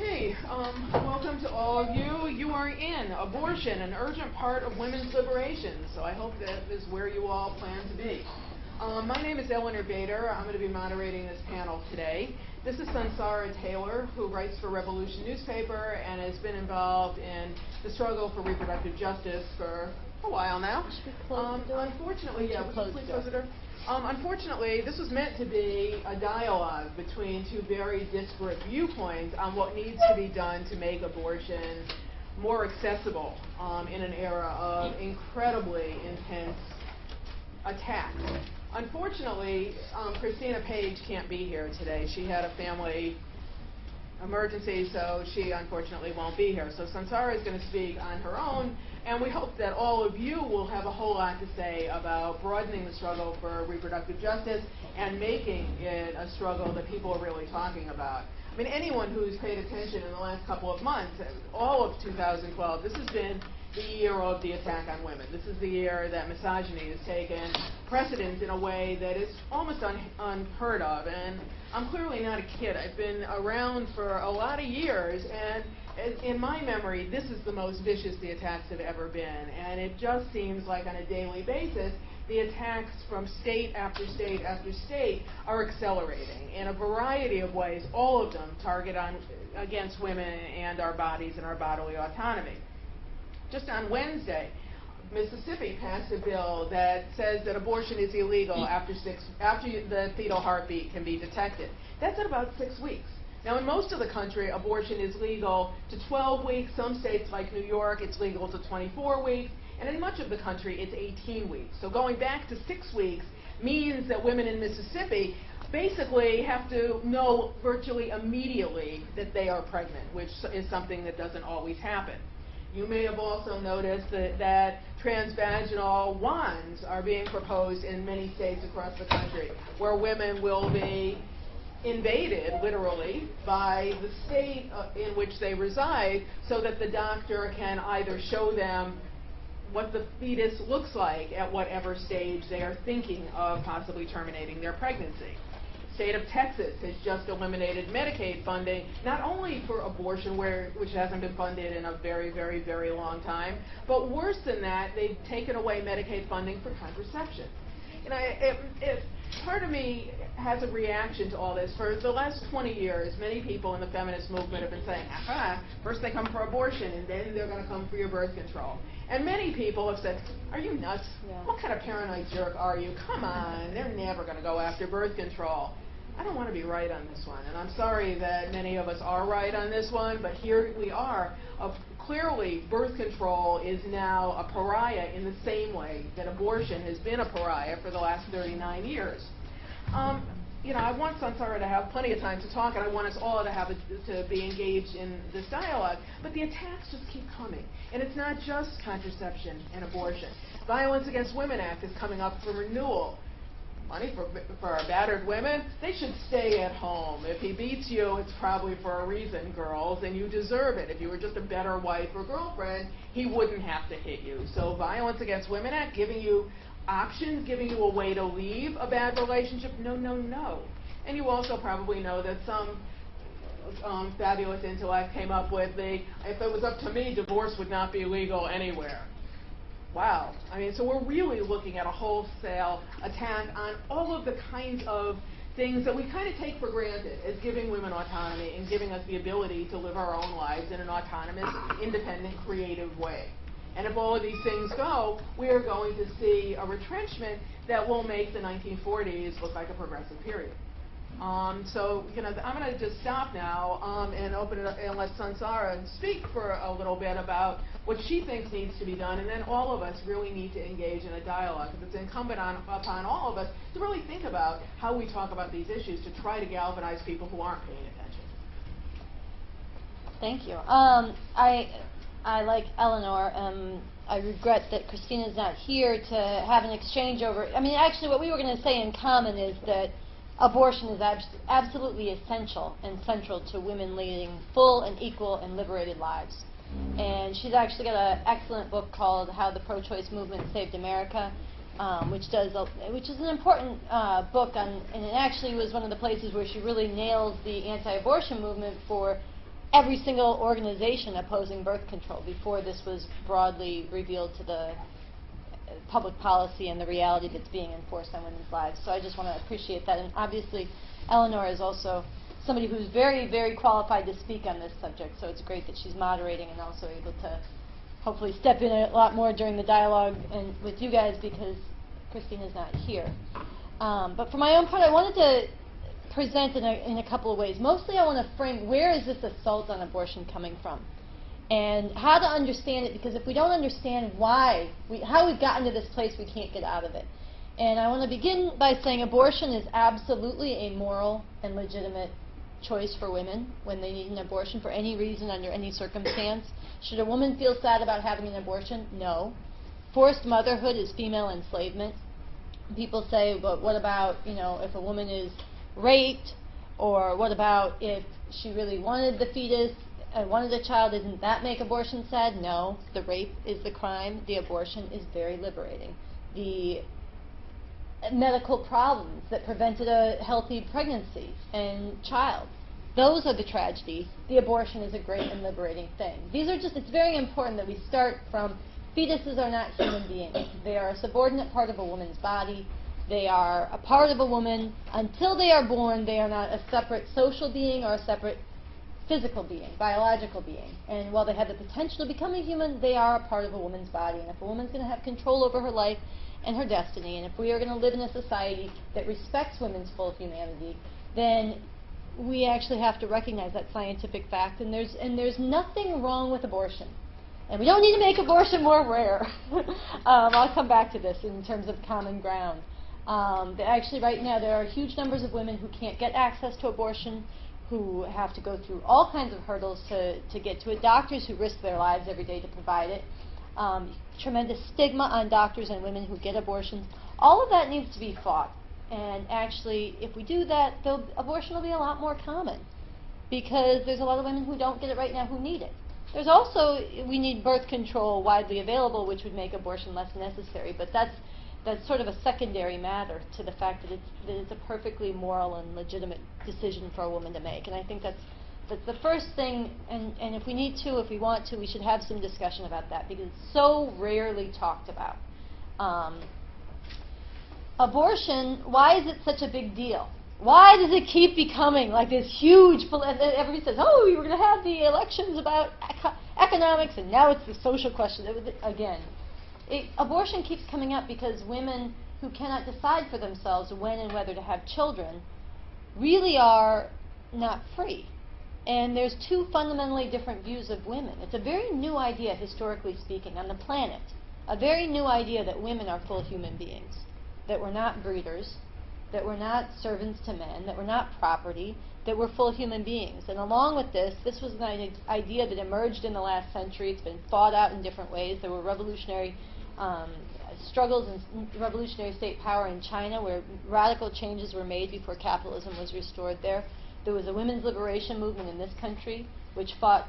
Okay, welcome to all of you. You are in abortion, an urgent part of women's liberation. So I hope that is where you all plan to be. My name is Eleanor. I'm going to be moderating this panel today. This is Sunsara Taylor, who writes for Revolution newspaper and has been involved in the struggle for reproductive justice for a while now. Unfortunately, yeah, would you please close the door? Unfortunately, this was meant to be a dialogue between two very disparate viewpoints on what needs to be done to make abortion more accessible in an era of incredibly intense attacks. Unfortunately, Cristina can't be here today. She had a family emergency, so she unfortunately won't be here. So Sunsara is going to speak on her own, and we hope that all of you will have a whole lot to say about broadening the struggle for reproductive justice and making it a struggle that people are really talking about. I mean, anyone who's paid attention in the last couple of months, all of 2012, this has been the year of the attack on women. This is the year that misogyny has taken precedence in a way that is almost unheard of. And I'm clearly not a kid. I've been around for a lot of years, and in my memory, this is the most vicious the attacks have ever been. And it just seems like on a daily basis, the attacks from state after state after state are accelerating in a variety of ways, all of them target against women and our bodies and our bodily autonomy. Just on Wednesday, Mississippi passed a bill that says that abortion is illegal after the fetal heartbeat can be detected. That's at about 6 weeks. Now, in most of the country, abortion is legal to 12 weeks. Some states, like New York, it's legal to 24 weeks. And in much of the country, it's 18 weeks. So going back to 6 weeks means that women in Mississippi basically have to know virtually immediately that they are pregnant, which is something that doesn't always happen. You may have also noticed that transvaginal wands are being proposed in many states across the country, where women will be invaded, literally, by the state in which they reside, so that the doctor can either show them what the fetus looks like at whatever stage they are thinking of possibly terminating their pregnancy. The state of Texas has just eliminated Medicaid funding, not only for abortion, which hasn't been funded in a very, very, very long time, but worse than that, they've taken away Medicaid funding for contraception. And part of me has a reaction to all this. For the last 20 years, many people in the feminist movement have been saying, first they come for abortion, and then they're going to come for your birth control. And many people have said, are you nuts? Yeah. What kind of paranoid jerk are you? Come on, they're never going to go after birth control. I don't want to be right on this one, and I'm sorry that many of us are right on this one, but here we are. Clearly, birth control is now a pariah in the same way that abortion has been a pariah for the last 39 years. I want Sunsara to have plenty of time to talk, and I want us all to be engaged in this dialogue, but the attacks just keep coming, and it's not just contraception and abortion. Violence Against Women Act is coming up for renewal. Money for our battered women, they should stay at home. If he beats you, it's probably for a reason, girls, and you deserve it. If you were just a better wife or girlfriend, he wouldn't have to hit you. So Violence Against Women Act, giving you options, giving you a way to leave a bad relationship, no, no, no. And you also probably know that some fabulous intellect came up with if it was up to me, divorce would not be legal anywhere. Wow. I mean, so we're really looking at a wholesale attack on all of the kinds of things that we kind of take for granted as giving women autonomy and giving us the ability to live our own lives in an autonomous, independent, creative way. And if all of these things go, we are going to see a retrenchment that will make the 1940s look like a progressive period. I'm going to just stop now and open it up and let Sunsara speak for a little bit about what she thinks needs to be done, and then all of us really need to engage in a dialogue, because it's incumbent upon all of us to really think about how we talk about these issues to try to galvanize people who aren't paying attention. Thank you. I like Eleanor. I regret that Christina's not here to have an exchange over. I mean, actually, what we were going to say in common is that abortion is absolutely essential and central to women leading full and equal and liberated lives. And she's actually got an excellent book called How the Pro-Choice Movement Saved America, which is an important book on, and it actually was one of the places where she really nails the anti-abortion movement for every single organization opposing birth control before this was broadly revealed to the public policy and the reality that's being enforced on women's lives. So I just want to appreciate that. And obviously, Eleanor is also somebody who's very, very qualified to speak on this subject. So it's great that she's moderating and also able to hopefully step in a lot more during the dialogue and with you guys because Christina's not here. But for my own part, I wanted to present in a couple of ways. Mostly I want to frame where is this assault on abortion coming from and how to understand it, because if we don't understand how we've gotten to this place, we can't get out of it. And I want to begin by saying abortion is absolutely a moral and legitimate choice for women when they need an abortion for any reason, under any circumstance. Should a woman feel sad about having an abortion? No. Forced motherhood is female enslavement. People say, but what about, if a woman is raped, or what about if she really wanted the fetus, wanted a child, doesn't that make abortion sad? No. The rape is the crime. The abortion is very liberating. The medical problems that prevented a healthy pregnancy and child, those are the tragedy. The abortion is a great and liberating thing. It's very important that we start from fetuses are not human beings. They are a subordinate part of a woman's body. They are a part of a woman. Until they are born, they are not a separate social being or a separate physical being, biological being. And while they have the potential to become a human, they are a part of a woman's body. And if a woman's going to have control over her life and her destiny, and if we are going to live in a society that respects women's full humanity, then we actually have to recognize that scientific fact. And there's nothing wrong with abortion. And we don't need to make abortion more rare. I'll come back to this in terms of common ground. Actually, right now, there are huge numbers of women who can't get access to abortion, who have to go through all kinds of hurdles to get to it, doctors who risk their lives every day to provide it, tremendous stigma on doctors and women who get abortions. All of that needs to be fought. And actually, if we do that, abortion will be a lot more common, because there's a lot of women who don't get it right now who need it. There's also, we need birth control widely available, which would make abortion less necessary, but that's sort of a secondary matter to the fact that it's a perfectly moral and legitimate decision for a woman to make. And I think that's the first thing, and if we want to, we should have some discussion about that, because it's so rarely talked about. Abortion, why is it such a big deal? Why does it keep becoming like this huge, everybody says, oh, we were going to have the elections about economics, and now it's the social question. Again, abortion keeps coming up because women who cannot decide for themselves when and whether to have children really are not free. And there's two fundamentally different views of women. It's a very new idea, historically speaking, on the planet. A very new idea that women are full human beings, that we're not breeders, that we're not servants to men, that we're not property, that we're full human beings. And along with this was an idea that emerged in the last century. It's been fought out in different ways. There were revolutionary struggles and revolutionary state power in China, where radical changes were made before capitalism was restored there. There was a women's liberation movement in this country, which fought,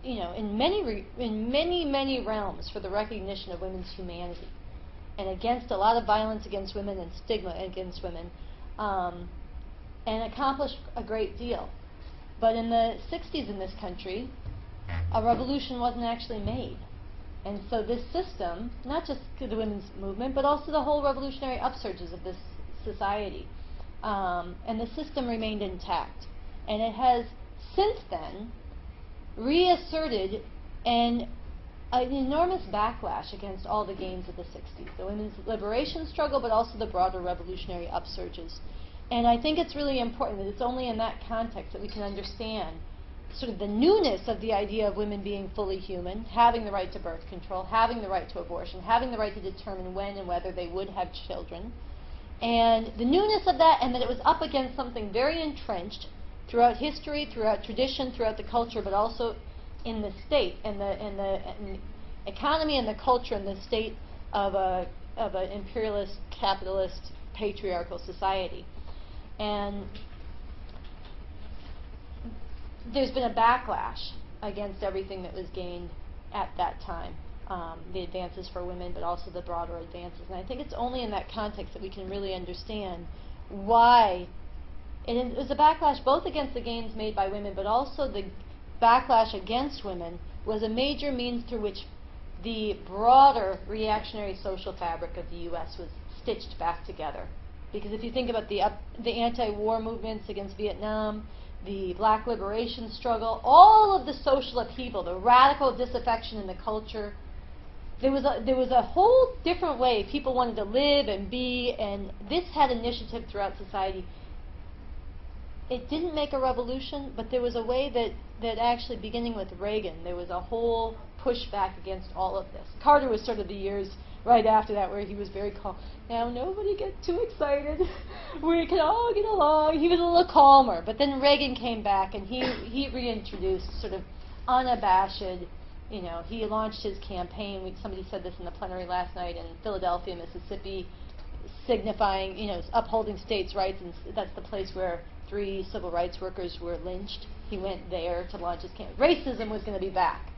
in many realms for the recognition of women's humanity, and against a lot of violence against women and stigma against women, and accomplished a great deal. But in the 60s in this country, a revolution wasn't actually made. And so this system, not just the women's movement, but also the whole revolutionary upsurges of this society, and the system remained intact. And it has, since then, reasserted an enormous backlash against all the gains of the 60s, the women's liberation struggle, but also the broader revolutionary upsurges. And I think it's really important that it's only in that context that we can understand sort of the newness of the idea of women being fully human, having the right to birth control, having the right to abortion, having the right to determine when and whether they would have children. And the newness of that, and that it was up against something very entrenched throughout history, throughout tradition, throughout the culture, but also in the state, and the economy and the culture and the state of an imperialist, capitalist, patriarchal society. And there's been a backlash against everything that was gained at that time, the advances for women, but also the broader advances. And I think it's only in that context that we can really understand why it was a backlash both against the gains made by women, but also the backlash against women was a major means through which the broader reactionary social fabric of the U.S. was stitched back together. Because if you think about the anti-war movements against Vietnam, the black liberation struggle, all of the social upheaval, the radical disaffection in the culture, there was a whole different way people wanted to live and be, and this had initiative throughout society. It didn't make a revolution, but there was a way that actually, beginning with Reagan, there was a whole pushback against all of this. Carter was sort of the years right after that where he was very calm. Now, nobody get too excited. We can all get along. He was a little calmer. But then Reagan came back, and he reintroduced sort of unabashed, you know, he launched his campaign. Somebody said this in the plenary last night in Philadelphia, Mississippi, signifying, you know, upholding states' rights, and that's the place where 3 civil rights workers were lynched. He went there to launch his campaign. Racism was going to be back.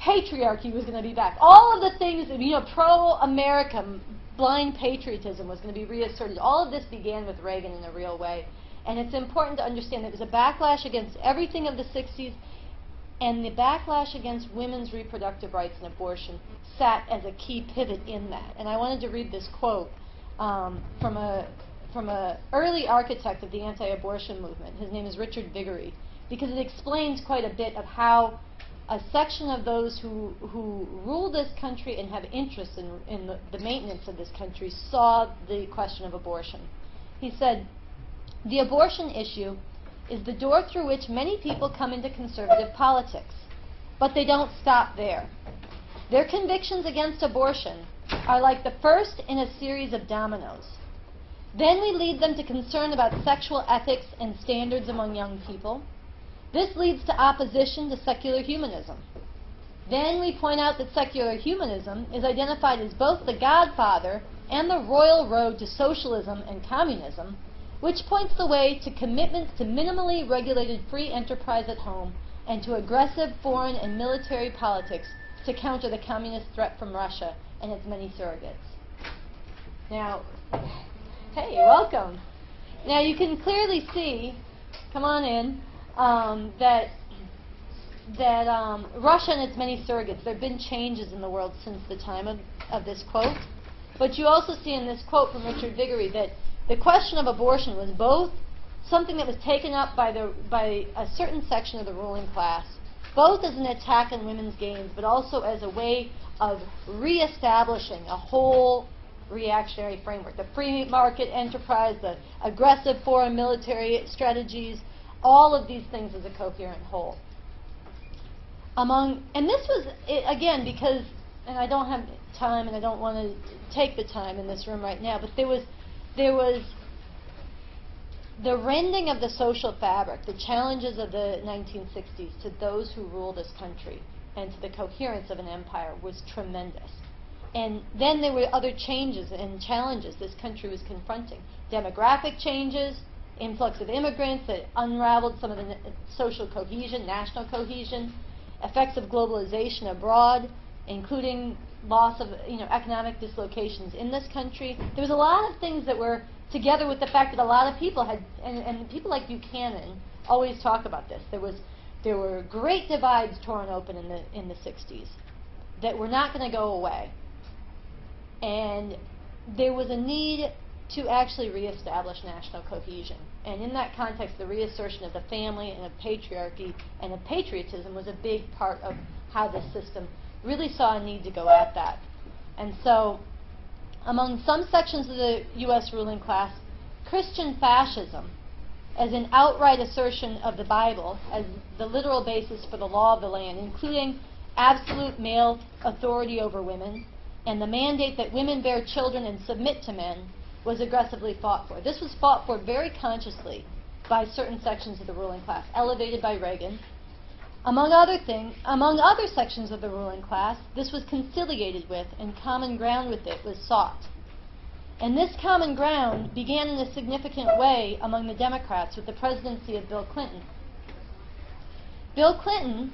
Patriarchy was going to be back. All of the things, you know, pro-America, blind patriotism was going to be reasserted. All of this began with Reagan in a real way. And it's important to understand that it was a backlash against everything of the 60s, and the backlash against women's reproductive rights and abortion sat as a key pivot in that. And I wanted to read this quote from a early architect of the anti-abortion movement. His name is Richard Viguerie, because it explains quite a bit of how a section of those who rule this country and have interest in the maintenance of this country saw the question of abortion. He said, "The abortion issue is the door through which many people come into conservative politics, but they don't stop there. Their convictions against abortion are like the first in a series of dominoes. Then we lead them to concern about sexual ethics and standards among young people. This leads to opposition to secular humanism. Then we point out that secular humanism is identified as both the godfather and the royal road to socialism and communism, which points the way to commitments to minimally regulated free enterprise at home and to aggressive foreign and military politics to counter the communist threat from Russia and its many surrogates." Now, hey, welcome. Now you can clearly see, come on in, that Russia and its many surrogates, there have been changes in the world since the time of this quote. But you also see in this quote from Richard Viguerie that the question of abortion was both something that was taken up by a certain section of the ruling class, both as an attack on women's gains, but also as a way of reestablishing a whole reactionary framework. The free market enterprise, the aggressive foreign military strategies, all of these things as a coherent whole. And this was, again, because, and I don't have time and I don't want to take the time in this room right now, but there was the rending of the social fabric, the challenges of the 1960s to those who rule this country and to the coherence of an empire was tremendous. And then there were other changes and challenges this country was confronting. Demographic changes, influx of immigrants that unraveled some of the social cohesion, national cohesion, effects of globalization abroad, including loss of economic dislocations in this country. There was a lot of things that were together with the fact that a lot of people had, and people like Buchanan always talk about this. There were great divides torn open in the 60s that were not going to go away. And there was a need to actually reestablish national cohesion. And in that context, the reassertion of the family and of patriarchy and of patriotism was a big part of how this system really saw a need to go at that. And so, among some sections of the U.S. ruling class, Christian fascism, as an outright assertion of the Bible as the literal basis for the law of the land, including absolute male authority over women, and the mandate that women bear children and submit to men, was aggressively fought for. This was fought for very consciously by certain sections of the ruling class, elevated by Reagan. Among other sections of the ruling class, this was conciliated with, and common ground with it was sought. And this common ground began in a significant way among the Democrats with the presidency of Bill Clinton. Bill Clinton,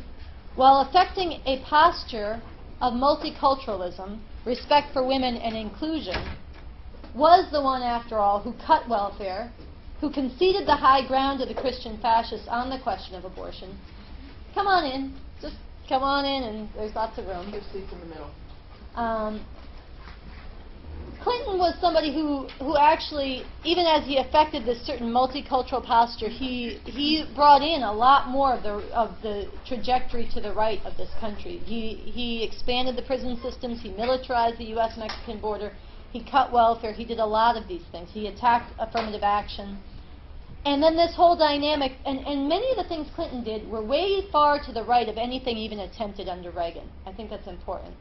while affecting a posture of multiculturalism, respect for women, and inclusion, was the one, after all, who cut welfare, who conceded the high ground to the Christian fascists on the question of abortion. Come on in. Just come on in, and there's lots of room. Give seats in the middle. Clinton was somebody who actually, even as he affected this certain multicultural posture, he brought in a lot more of the trajectory to the right of this country. He expanded the prison systems. He militarized the U.S.-Mexican border. He cut welfare. He did a lot of these things. He attacked affirmative action. And then this whole dynamic, and many of the things Clinton did were way far to the right of anything even attempted under Reagan. I think that's important.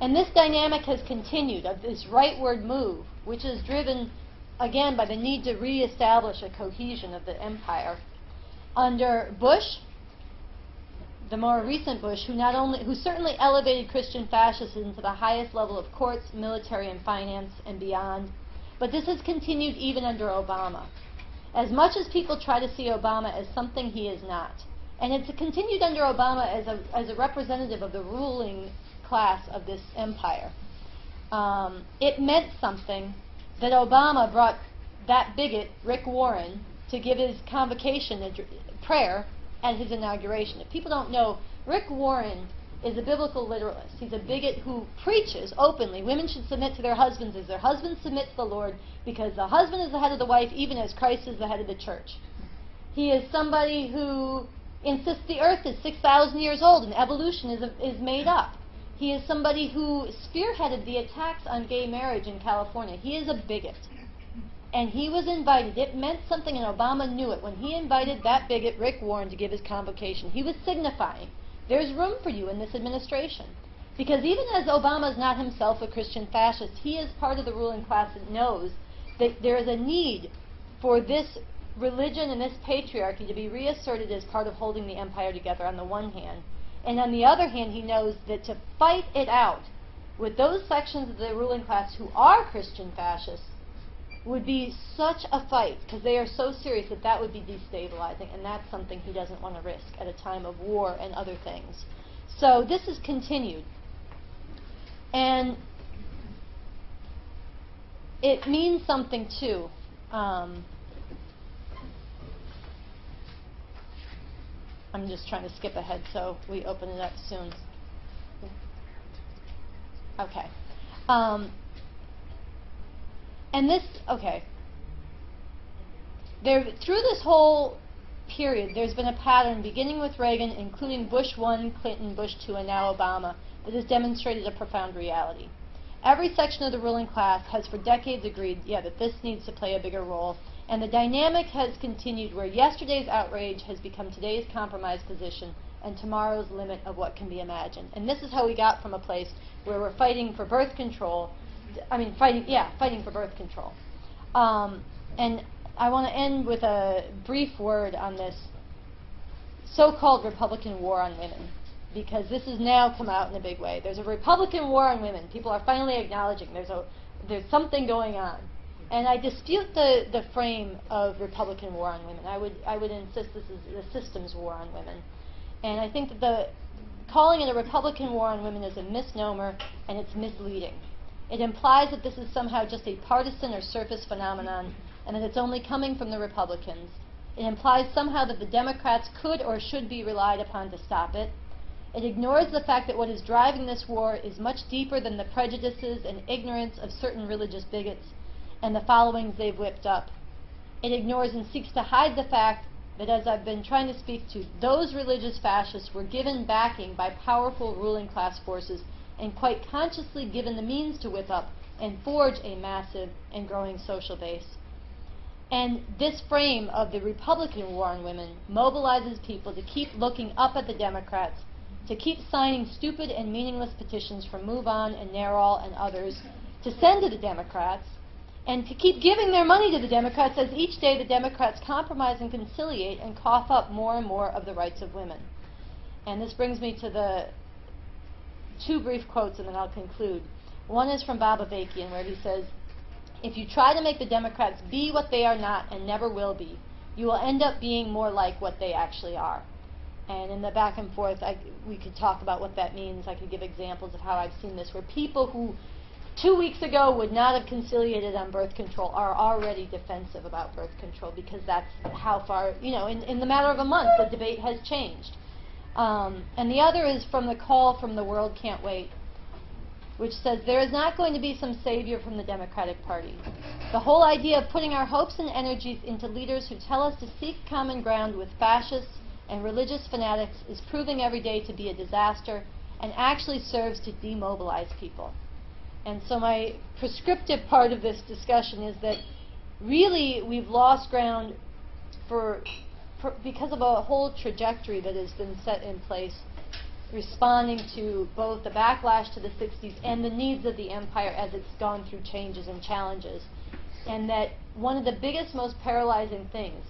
And this dynamic has continued, of this rightward move, which is driven, again, by the need to reestablish a cohesion of the empire. Under Bush, the more recent Bush, who certainly elevated Christian fascism to the highest level of courts, military, and finance, and beyond, but this has continued even under Obama. As much as people try to see Obama as something he is not, and it's continued under Obama as a representative of the ruling class of this empire. It meant something that Obama brought that bigot, Rick Warren, to give his convocation prayer at his inauguration. If people don't know, Rick Warren is a biblical literalist. He's a bigot who preaches openly women should submit to their husbands as their husbands submit to the Lord, because the husband is the head of the wife, even as Christ is the head of the church. He is somebody who insists the earth is 6,000 years old and evolution is made up. He is somebody who spearheaded the attacks on gay marriage in California. He is a bigot. And he was invited. It meant something, and Obama knew it. When he invited that bigot, Rick Warren, to give his convocation, he was signifying, there's room for you in this administration. Because even as Obama is not himself a Christian fascist, he is part of the ruling class that knows that there is a need for this religion and this patriarchy to be reasserted as part of holding the empire together on the one hand. And on the other hand, he knows that to fight it out with those sections of the ruling class who are Christian fascists would be such a fight, because they are so serious that that would be destabilizing, and that's something he doesn't want to risk at a time of war and other things. So this is continued. And it means something, too. I'm just trying to skip ahead so we open it up soon. Okay. And this, okay. Through this whole period, there's been a pattern, beginning with Reagan, including Bush 1, Clinton, Bush 2, and now Obama, that has demonstrated a profound reality. Every section of the ruling class has for decades agreed, that this needs to play a bigger role. And the dynamic has continued where yesterday's outrage has become today's compromised position and tomorrow's limit of what can be imagined. And this is how we got from a place where we're fighting for birth control, fighting for birth control. And I want to end with a brief word on this so-called Republican war on women, because this has now come out in a big way. There's a Republican war on women. People are finally acknowledging there's something going on. And I dispute the frame of Republican war on women. I would insist this is the systems war on women. And I think that calling it a Republican war on women is a misnomer, and it's misleading. It implies that this is somehow just a partisan or surface phenomenon, and that it's only coming from the Republicans. It implies somehow that the Democrats could or should be relied upon to stop it. It ignores the fact that what is driving this war is much deeper than the prejudices and ignorance of certain religious bigots and the followings they've whipped up. It ignores and seeks to hide the fact that, as I've been trying to speak to, those religious fascists were given backing by powerful ruling class forces and quite consciously given the means to whip up and forge a massive and growing social base. And this frame of the Republican war on women mobilizes people to keep looking up at the Democrats, to keep signing stupid and meaningless petitions from Move On and NARAL and others to send to the Democrats, and to keep giving their money to the Democrats as each day the Democrats compromise and conciliate and cough up more and more of the rights of women. And this brings me to the two brief quotes, and then I'll conclude. One is from Bob Avakian, where he says, "If you try to make the Democrats be what they are not and never will be, you will end up being more like what they actually are." And in the back and forth, we could talk about what that means. I could give examples of how I've seen this, where people who 2 weeks ago would not have conciliated on birth control are already defensive about birth control, because that's how far, in the matter of a month, the debate has changed. And the other is from the call from the World Can't Wait, which says there is not going to be some savior from the Democratic Party. The whole idea of putting our hopes and energies into leaders who tell us to seek common ground with fascists and religious fanatics is proving every day to be a disaster and actually serves to demobilize people. And so my prescriptive part of this discussion is that really we've lost ground because of a whole trajectory that has been set in place, responding to both the backlash to the 60s and the needs of the empire as it's gone through changes and challenges. And that one of the biggest, most paralyzing things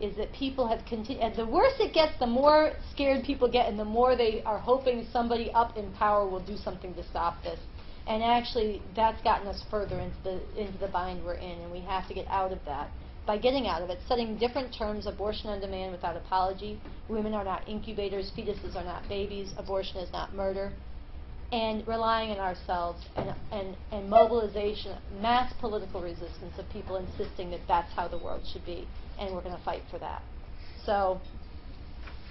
is that people have continued, and the worse it gets, the more scared people get, and the more they are hoping somebody up in power will do something to stop this. And actually, that's gotten us further into the bind we're in, and we have to get out of that. By getting out of it, setting different terms, abortion on demand without apology, women are not incubators, fetuses are not babies, abortion is not murder, and relying on ourselves and mobilization, mass political resistance of people insisting that that's how the world should be, and we're going to fight for that. So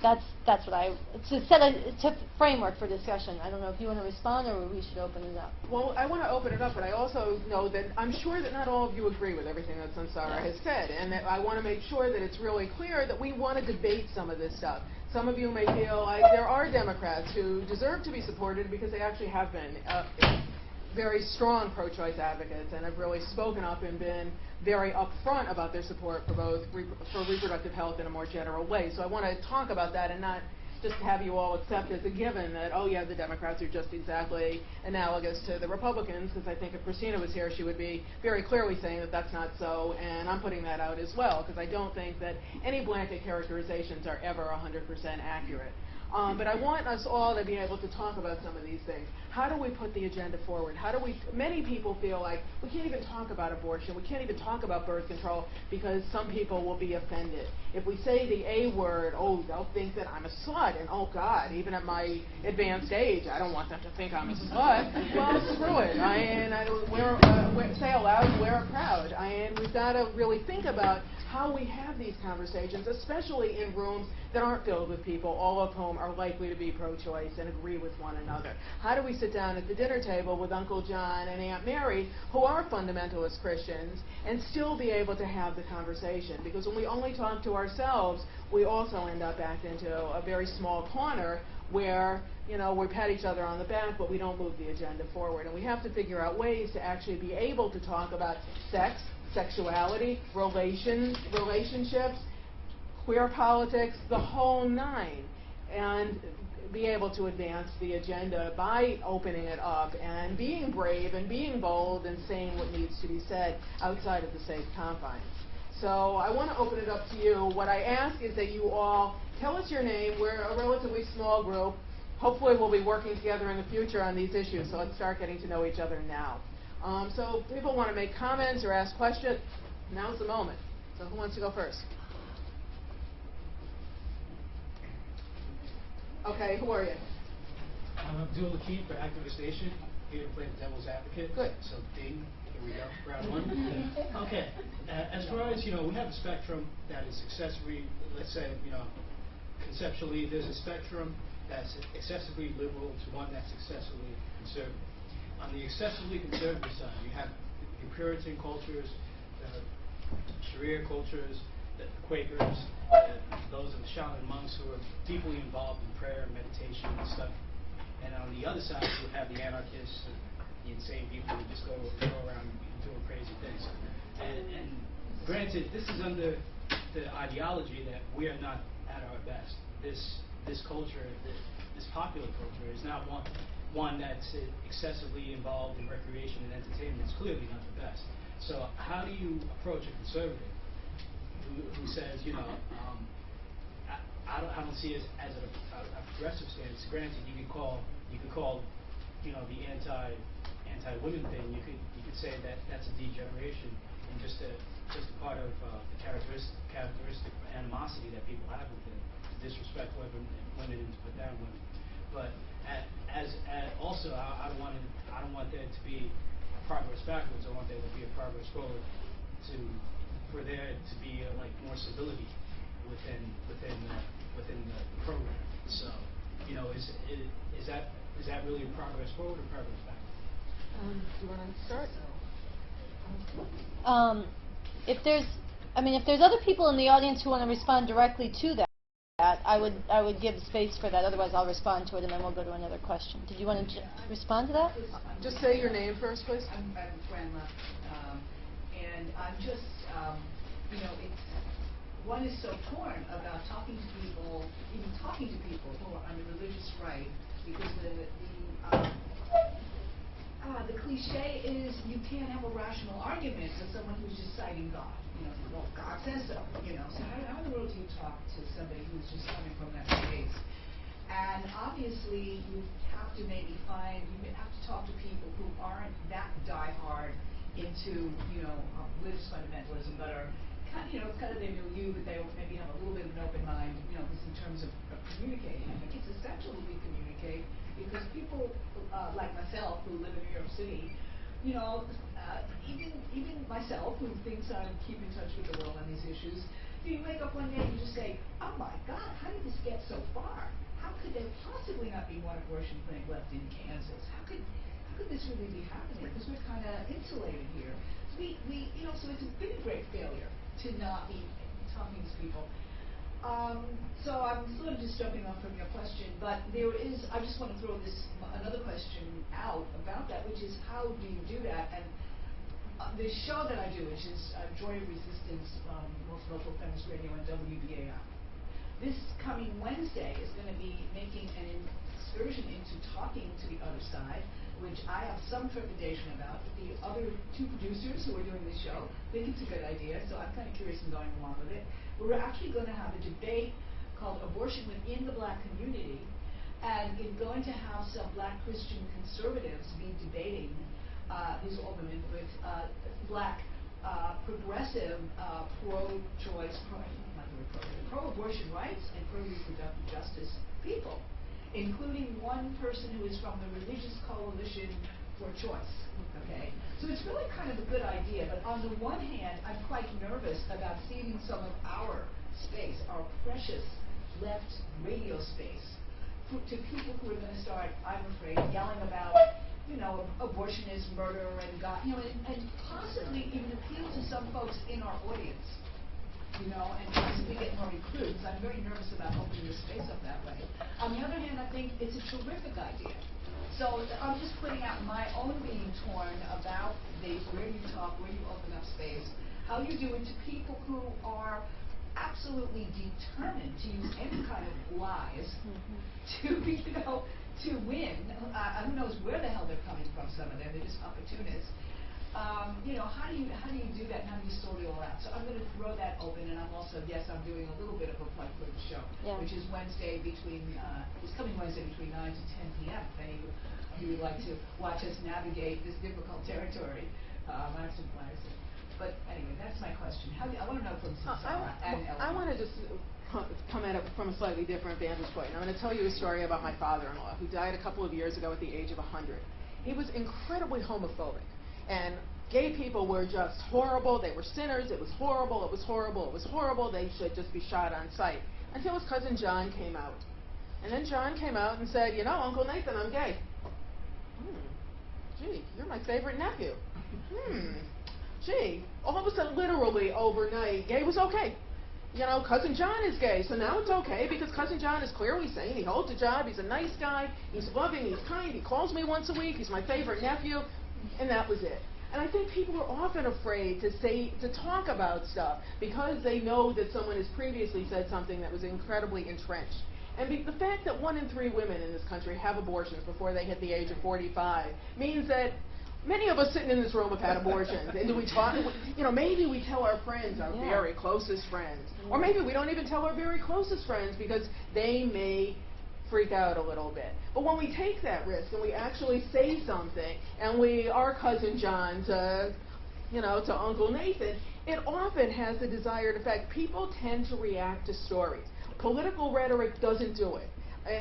that's what to set a framework for discussion. I don't know if you want to respond or we should open it up. Well, I want to open it up, but I also know that I'm sure that not all of you agree with everything that Sunsara has said, and that I want to make sure that it's really clear that we want to debate some of this stuff. Some of you may feel like there are Democrats who deserve to be supported because they actually have been very strong pro-choice advocates and have really spoken up and been very upfront about their support for both for reproductive health in a more general way. So I want to talk about that and not just have you all accept as a given that, oh yeah, the Democrats are just exactly analogous to the Republicans, because I think if Cristina was here, she would be very clearly saying that that's not so, and I'm putting that out as well, because I don't think that any blanket characterizations are ever 100% accurate. But I want us all to be able to talk about some of these things. How do we put the agenda forward? Many people feel like we can't even talk about abortion, we can't even talk about birth control because some people will be offended. If we say the A word, oh, they'll think that I'm a slut, and oh God, even at my advanced age, I don't want them to think I'm a slut. Well, screw it. Say aloud, wear it proud. And we've got to really think about how we have these conversations, especially in rooms that aren't filled with people, all of whom are likely to be pro-choice and agree with one another. How do we sit down at the dinner table with Uncle John and Aunt Mary, who are fundamentalist Christians, and still be able to have the conversation? Because when we only talk to ourselves, we also end up back into a very small corner where, we pat each other on the back, but we don't move the agenda forward. And we have to figure out ways to actually be able to talk about sex, sexuality, relationships, queer politics, the whole nine, and be able to advance the agenda by opening it up and being brave and being bold and saying what needs to be said outside of the safe confines. So I want to open it up to you. What I ask is that you all tell us your name. We're a relatively small group. Hopefully we'll be working together in the future on these issues, so let's start getting to know each other now. So people want to make comments or ask questions. Now's the moment. So who wants to go first? Okay, who are you? I'm Abdul Lakeem for Activist Nation, here to play the devil's advocate. Good. So ding, here we go, round one. Okay, as far as, we have a spectrum that is excessively, let's say, conceptually, there's a spectrum that's excessively liberal to one that's excessively conservative. On the excessively conservative side, you have the Puritan cultures, the Sharia cultures, the Quakers, those of the Shaolin monks who are deeply involved in prayer and meditation and stuff. And on the other side, you have the anarchists, the insane people who just go around doing crazy things. And granted, this is under the ideology that we are not at our best. This culture, this popular culture, is not one that's excessively involved in recreation and entertainment. It's clearly not the best. So how do you approach a conservative who says, I don't see it as a progressive stance? Granted, you could call the anti-women thing. You could say that that's a degeneration and just a part of the characteristic animosity that people have with it, to disrespect women and to put down women. But also, I don't want there to be progress backwards. I want there to be a progress forward for there to be like more civility within the program. So, you know, is that really a progress forward or progress backward? Do you want to start? If there's other people in the audience who want to respond directly to that, I would give space for that. Otherwise, I'll respond to it, and then we'll go to another question. Did you want to respond to that? Just say your name first, please. I'm Fran Left, and I'm just, you know, one is so torn about talking to people, even talking to people who are on the religious right, because the cliche is you can't have a rational argument with someone who's just citing God. You know, well, God says so. You know, so how in the world do you talk to somebody who's just coming from that space? And obviously, you have to talk to people who aren't that diehard into, you know, religious fundamentalism, but are kind of they know you, but they maybe have a little bit of an open mind, you know, just in terms of communicating. I think it's essential that we communicate, because people like myself who live in New York City, you know, even myself who thinks I keep in touch with the world on these issues, you wake up one day and you just say, oh my God, how did this get so far? How could there possibly not be one abortion clinic left in Kansas? How could this really be happening? Because we're kind of insulated here. So you know, so it's been a great failure to not be talking to people. So I'm sort of just jumping off from your question, but I just want to throw another question out about that, which is how do you do that? And the show that I do, which is Joy of Resistance, most local feminist radio on WBAI. This coming Wednesday is going to be making an excursion into talking to the other side, which I have some trepidation about. The other two producers who are doing the show think it's a good idea, so I'm kind of curious in going along with it. We're actually going to have a debate called Abortion Within the Black Community, and it's going to have some Black Christian conservatives be debating, these are all women, with Black progressive pro-choice, pro-abortion rights and pro-reproductive justice people, including one person who is from the Religious Coalition for Choice. Okay, so it's really kind of a good idea, but on the one hand, I'm quite nervous about ceding some of our space, our precious left radio space, to people who are going to start, I'm afraid, yelling about, you know, abortion is murder and God, you know, and possibly even appeal to some folks in our audience, you know, and possibly get more recruits. I'm very nervous about opening the space up that way. On the other hand, I think it's a terrific idea. So I'm just putting out my own being torn about where you talk, where you open up space, how you do it to people who are absolutely determined to use any kind of lies to, you know, to win. Who knows where the hell they're coming from, some of them. They're just opportunists. You know, how do you do that, and how do you sort it all out? So I'm going to throw that open, and I'm also, yes, I'm doing a little bit of a plug for the show, which is Wednesday it's coming Wednesday between 9 to 10 p.m. If any of you would like to watch us navigate this difficult territory, I have some flyers. But anyway, that's my question. I want to know from Sunsara and Eleanor. I want to just come at it from a slightly different vantage point. I'm going to tell you a story about my father-in-law, who died a couple of years ago at the age of 100. He was incredibly homophobic. And gay people were just horrible. They were sinners. It was horrible. It was horrible. It was horrible. They should just be shot on sight. Until his cousin John came out. And then John came out and said, you know, Uncle Nathan, I'm gay. Gee, you're my favorite nephew. Gee, all of a sudden, literally overnight, gay was okay. You know, Cousin John is gay, so now it's okay because Cousin John is clearly saying he holds a job, he's a nice guy, he's loving, he's kind, he calls me once a week, he's my favorite nephew, and that was it. And I think people are often afraid to talk about stuff because they know that someone has previously said something that was incredibly entrenched. And the fact that 1 in 3 women in this country have abortions before they hit the age of 45 means that many of us sitting in this room have had abortions. And do we talk, you know, maybe we tell our friends, our very closest friends. Or maybe we don't even tell our very closest friends because they may freak out a little bit. But when we take that risk and we actually say something and we are Cousin John to, you know, to Uncle Nathan, it often has the desired effect. People tend to react to stories. Political rhetoric doesn't do it.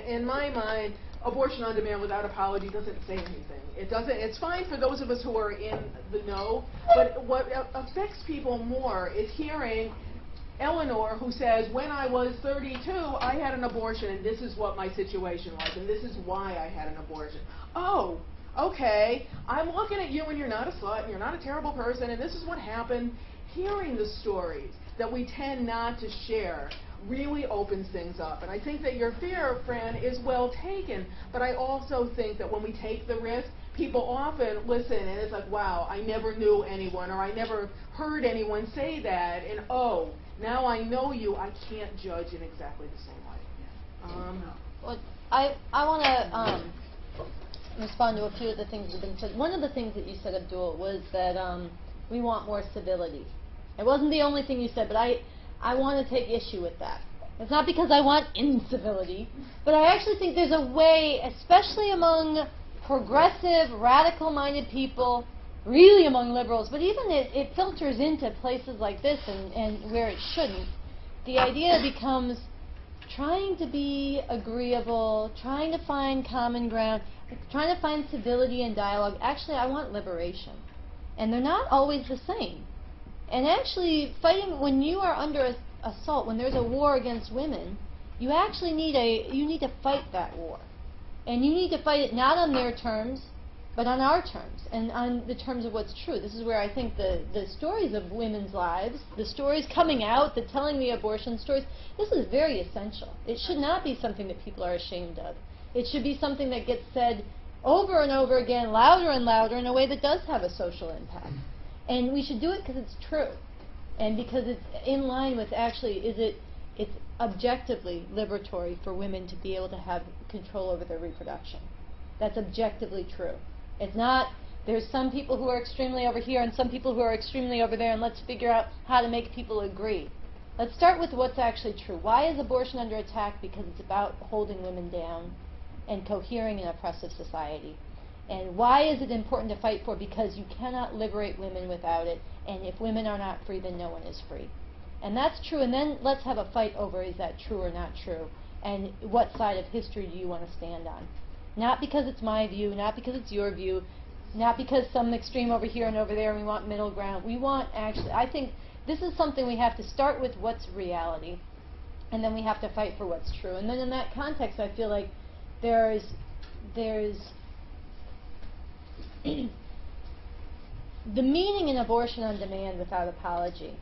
In my mind, abortion on demand without apology doesn't say anything. It doesn't. It's fine for those of us who are in the know, but what affects people more is hearing Eleanor, who says, when I was 32, I had an abortion, and this is what my situation was, and this is why I had an abortion. Oh, okay, I'm looking at you, and you're not a slut, and you're not a terrible person, and this is what happened. Hearing the stories that we tend not to share really opens things up. And I think that your fear, Fran, is well taken, but I also think that when we take the risk, people often listen, and it's like, wow, I never knew anyone, or I never heard anyone say that, and oh, now I know you, I can't judge in exactly the same way. Well, I want to respond to a few of the things that have been said. One of the things that you said, Abdul, was that we want more civility. It wasn't the only thing you said, but I want to take issue with that. It's not because I want incivility, but I actually think there's a way, especially among progressive, radical-minded people, really among liberals, but even it filters into places like this and where it shouldn't. The idea becomes trying to be agreeable, trying to find common ground, trying to find civility and dialogue. Actually, I want liberation. And they're not always the same. And actually, fighting, when you are under assault, when there's a war against women, you actually need to fight that war. And you need to fight it not on their terms, but on our terms, and on the terms of what's true. This is where I think the stories of women's lives, the stories coming out, the telling the abortion stories, this is very essential. It should not be something that people are ashamed of. It should be something that gets said over and over again, louder and louder, in a way that does have a social impact. And we should do it because it's true, and because it's in line with actually, it's objectively liberatory for women to be able to have control over their reproduction. That's objectively true. It's not, there's some people who are extremely over here and some people who are extremely over there, and let's figure out how to make people agree. Let's start with what's actually true. Why is abortion under attack? Because it's about holding women down and cohering an oppressive society. And why is it important to fight for? Because you cannot liberate women without it, and if women are not free, then no one is free. And that's true, and then let's have a fight over, is that true or not true, and what side of history do you want to stand on? Not because it's my view, not because it's your view, not because some extreme over here and over there, and we want middle ground. We want, actually, I think this is something we have to start with what's reality, and then we have to fight for what's true. And then in that context, I feel like there's the meaning in abortion on demand without apology.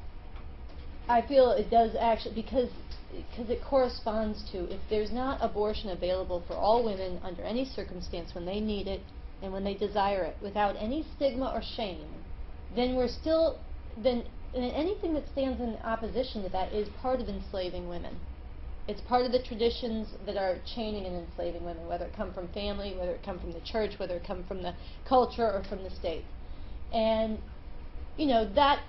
I feel it does actually, because it corresponds to, if there's not abortion available for all women under any circumstance when they need it and when they desire it, without any stigma or shame, then we're still, then anything that stands in opposition to that is part of enslaving women. It's part of the traditions that are chaining and enslaving women, whether it come from family, whether it come from the church, whether it come from the culture or from the state. And, you know, that's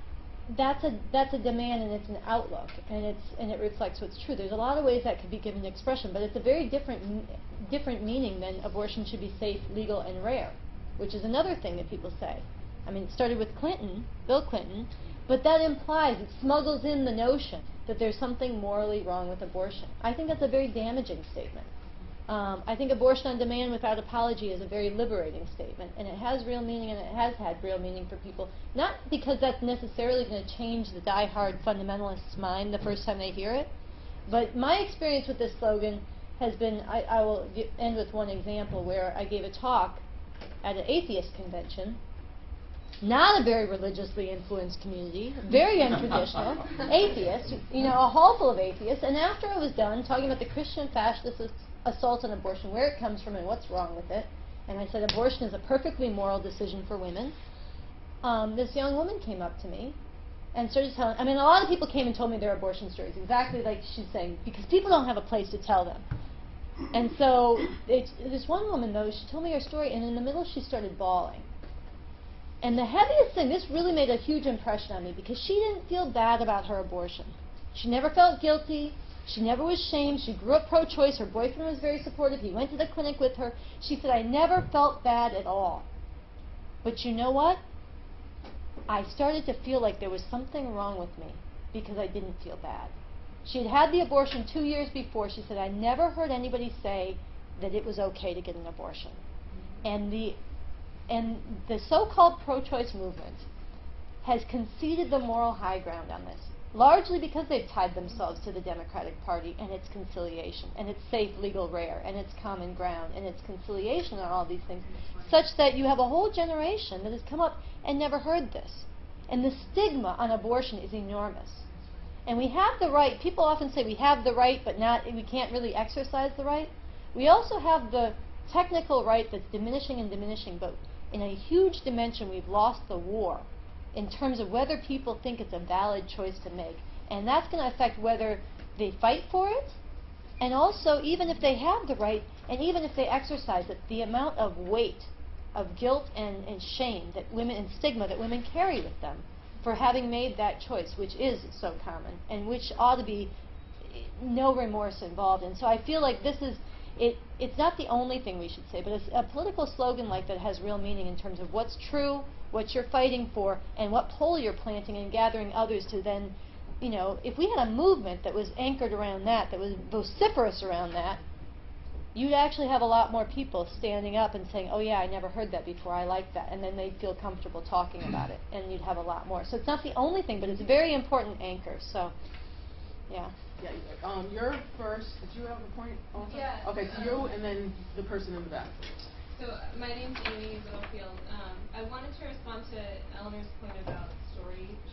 a demand, and it's an outlook, and it reflects what's true. There's a lot of ways that could be given expression, but it's a very different meaning than abortion should be safe, legal, and rare, which is another thing that people say. I mean, it started with Clinton, Bill Clinton, but that implies, it smuggles in the notion that there's something morally wrong with abortion. I think that's a very damaging statement. I think abortion on demand without apology is a very liberating statement, and it has real meaning, and it has had real meaning for people, not because that's necessarily going to change the die-hard fundamentalist's mind the first time they hear it, but my experience with this slogan has been, I will end with one example where I gave a talk at an atheist convention, not a very religiously influenced community, very untraditional, atheists, you know, a hall full of atheists, and after I was done talking about the Christian fascist assault on abortion, where it comes from and what's wrong with it, and I said abortion is a perfectly moral decision for women, this young woman came up to me and started telling, I mean, a lot of people came and told me their abortion stories, exactly like she's saying, because people don't have a place to tell them. And so this one woman, though, she told me her story, and in the middle she started bawling. And the heaviest thing, this really made a huge impression on me, because she didn't feel bad about her abortion. She never felt guilty. She never was shamed. She grew up pro-choice. Her boyfriend was very supportive. He went to the clinic with her. She said, I never felt bad at all. But you know what? I started to feel like there was something wrong with me because I didn't feel bad. She had had the abortion 2 years before. She said, I never heard anybody say, that it was okay to get an abortion. And the so-called pro-choice movement has conceded the moral high ground on this, largely because they've tied themselves to the Democratic Party and its conciliation, and its safe, legal, rare, and its common ground, and its conciliation on all these things, such that you have a whole generation that has come up and never heard this. And the stigma on abortion is enormous. And we have the right, people often say we have the right, but we can't really exercise the right. We also have the technical right that's diminishing and diminishing, but in a huge dimension we've lost the war in terms of whether people think it's a valid choice to make. And that's going to affect whether they fight for it, and also even if they have the right, and even if they exercise it, the amount of weight of guilt and shame that women, and stigma that women carry with them for having made that choice, which is so common, and which ought to be no remorse involved. And so I feel like this is, it's not the only thing we should say, but a political slogan like that has real meaning in terms of what's true, what you're fighting for, and what pole you're planting and gathering others to then, you know, if we had a movement that was anchored around that, that was vociferous around that, you'd actually have a lot more people standing up and saying, oh yeah, I never heard that before, I like that, and then they'd feel comfortable talking about it, and you'd have a lot more. So it's not the only thing, but it's a very important anchor, so, yeah. Yeah, you're first. Did you have a point also? Yeah. Okay, so you and then the person in the back. So my name's Amy Littlefield. I wanted to respond to Eleanor's point about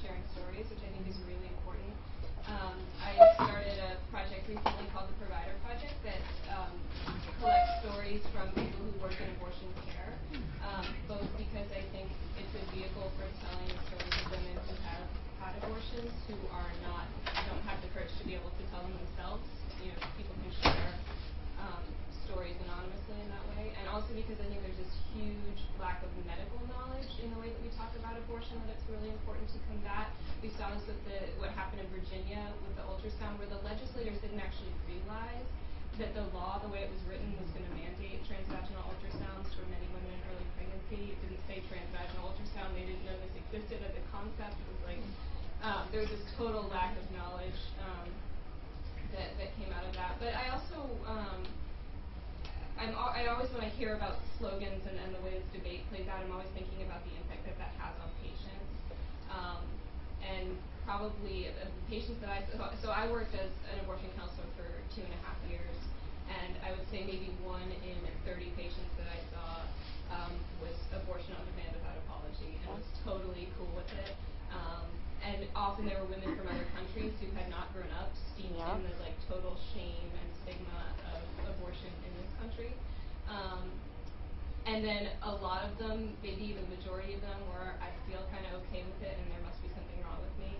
sharing stories, which I think is really important. I started a project recently called the Provider Project that collects stories from people who work in abortion care, both because I think it's a vehicle for telling the stories of women who have had abortions, who don't have the courage to be able to tell them themselves. You know, people can share stories anonymously in that way, and also because I think there's this huge lack of medical knowledge in the way that we talk about abortion that it's really important to combat. We saw this with what happened in Virginia with the ultrasound, where the legislators didn't actually realize that the law, the way it was written, was going to mandate transvaginal ultrasounds for many women in early pregnancy. It didn't say transvaginal ultrasound. They didn't know this existed as a concept. It was like there was this total lack of knowledge that came out of that. But I also I always, when I hear about slogans and the way this debate plays out, I'm always thinking about the impact that has on patients. And probably the patients that so I worked as an abortion counselor for 2.5 years, and I would say maybe 1 in 30 patients that I saw was abortion on demand without apology, and was totally cool with it. And often there were women from other countries who had not grown up steeped in the like total shame and stigma of abortion in this country. And then a lot of them, maybe the majority of them, were, I feel kind of okay with it and there must be something wrong with me.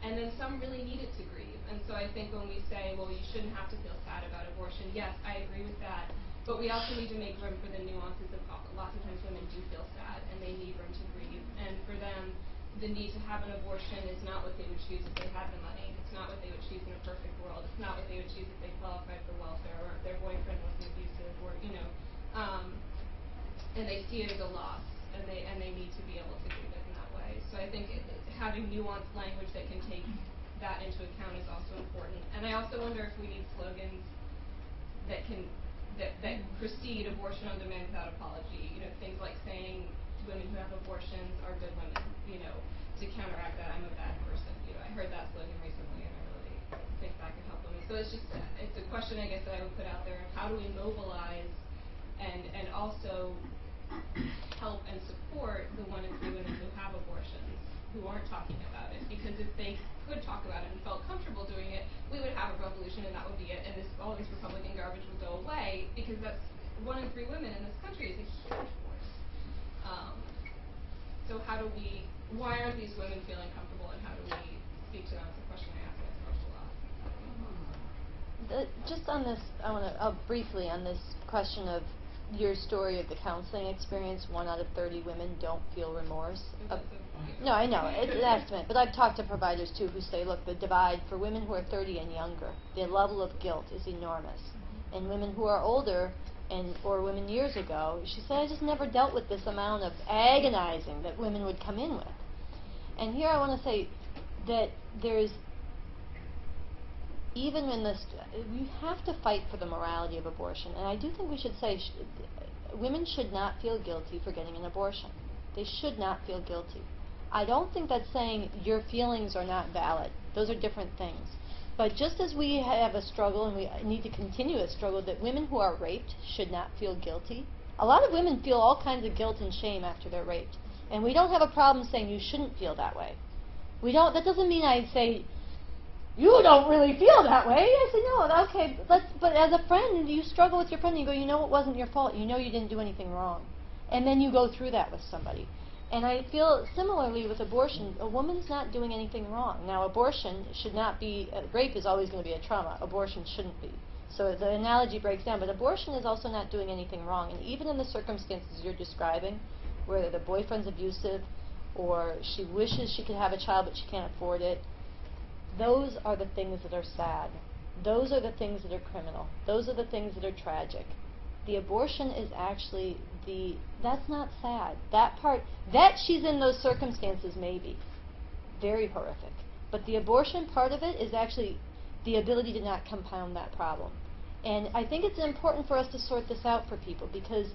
And then some really needed to grieve. And so I think when we say, well, you shouldn't have to feel sad about abortion, yes, I agree with that. But we also need to make room for the nuances of lots of times women do feel sad and they need room to grieve. And for them, the need to have an abortion is not what they would choose if they had the money. It's not what they would choose in a perfect world. It's not what they would choose if they qualified for welfare or if their boyfriend wasn't abusive or, you know. And they see it as a loss, and they need to be able to grieve it in that way. So I think having nuanced language that can take that into account is also important. And I also wonder if we need slogans that precede abortion on demand without apology. You know, things like saying women who have abortions are good women, you know, to counteract that I'm a bad person. You know, I heard that slogan recently and I really think that could help women. So it's a question I guess that I would put out there of how do we mobilize and also help and support the 1 in 3 women who have abortions who aren't talking about it, because if they could talk about it and felt comfortable doing it, we would have a revolution and that would be it, and all this Republican garbage would go away, because that's 1 in 3 women in this country is a huge force. So why aren't these women feeling comfortable, and how do we speak to them? It's a question I ask myself a lot. Just on this, I'll briefly on this question of your story of the counseling experience, 1 out of 30 women don't feel remorse. No, I know, it's an estimate, but I've talked to providers too who say, look, the divide for women who are 30 and younger, the level of guilt is enormous. And women who are older, or women years ago, she said, I just never dealt with this amount of agonizing that women would come in with. And here I want to say that there's even in this, we have to fight for the morality of abortion. And I do think we should say women should not feel guilty for getting an abortion. They should not feel guilty. I don't think that's saying your feelings are not valid. Those are different things. But just as we have a struggle, and we need to continue a struggle, that women who are raped should not feel guilty. A lot of women feel all kinds of guilt and shame after they're raped. And we don't have a problem saying you shouldn't feel that way. We don't, that doesn't mean I say, you don't really feel that way. I say, no, okay, but as a friend, you struggle with your friend, and you go, you know it wasn't your fault. You know you didn't do anything wrong. And then you go through that with somebody. And I feel similarly with abortion, a woman's not doing anything wrong. Now, abortion should not be, rape is always going to be a trauma. Abortion shouldn't be. So the analogy breaks down, but abortion is also not doing anything wrong. And even in the circumstances you're describing, where the boyfriend's abusive, or she wishes she could have a child but she can't afford it, those are the things that are sad. Those are the things that are criminal. Those are the things that are tragic. The abortion is actually that's not sad. That part, that she's in those circumstances maybe, very horrific. But the abortion part of it is actually the ability to not compound that problem. And I think it's important for us to sort this out for people, because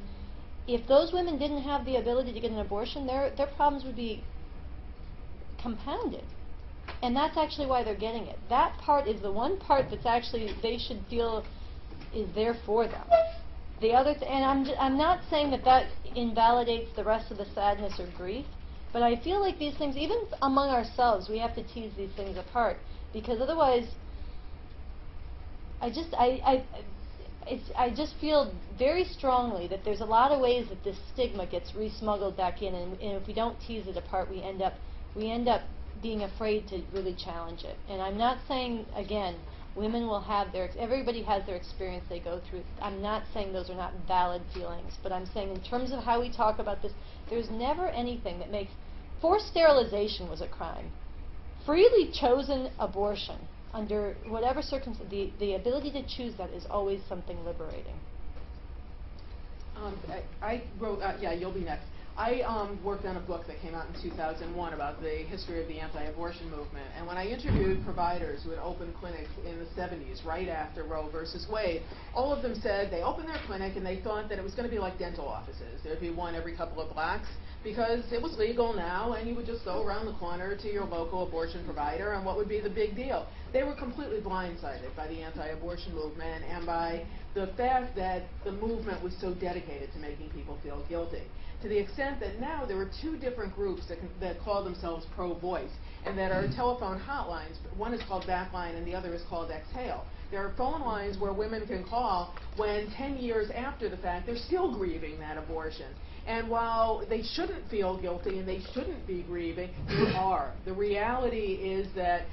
if those women didn't have the ability to get an abortion, their problems would be compounded. And that's actually why they're getting it. That part is the one part that's actually, they should feel is there for them. The other, and I'm not saying that invalidates the rest of the sadness or grief, but I feel like these things, even among ourselves, we have to tease these things apart, because otherwise, I just feel very strongly that there's a lot of ways that this stigma gets re-smuggled back in, and if we don't tease it apart, we end up being afraid to really challenge it. And I'm not saying, again, women will have everybody has their experience they go through. I'm not saying those are not valid feelings, but I'm saying in terms of how we talk about this, there's never anything that makes, forced sterilization was a crime. Freely chosen abortion, under whatever circumstance, the ability to choose that is always something liberating. I wrote, yeah, you'll be next. I worked on a book that came out in 2001 about the history of the anti-abortion movement. And when I interviewed providers who had opened clinics in the 70s, right after Roe versus Wade, all of them said they opened their clinic and they thought that it was going to be like dental offices. There would be one every couple of blocks, because it was legal now, and you would just go around the corner to your local abortion provider, and what would be the big deal? They were completely blindsided by the anti-abortion movement and by the fact that the movement was so dedicated to making people feel guilty, to the extent that now there are two different groups that call themselves pro-voice, and that are telephone hotlines. One is called Backline and the other is called Exhale. There are phone lines where women can call when 10 years after the fact they're still grieving that abortion. And while they shouldn't feel guilty and they shouldn't be grieving, they are. The reality is that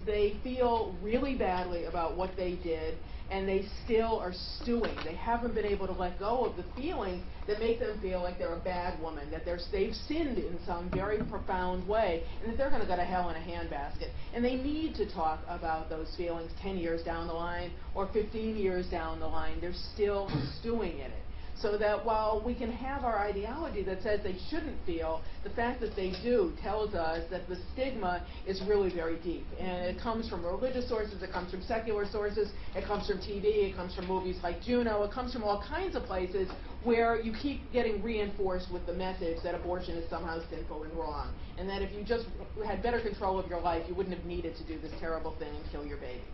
they feel really badly about what they did, and they still are stewing. They haven't been able to let go of the feelings that make them feel like they're a bad woman, that they've sinned in some very profound way, and that they're going to go to hell in a handbasket. And they need to talk about those feelings 10 years down the line or 15 years down the line. They're still stewing in it. So that while we can have our ideology that says they shouldn't feel, the fact that they do tells us that the stigma is really very deep. And it comes from religious sources, it comes from secular sources, it comes from TV, it comes from movies like Juno, it comes from all kinds of places where you keep getting reinforced with the message that abortion is somehow sinful and wrong. And that if you just had better control of your life, you wouldn't have needed to do this terrible thing and kill your baby.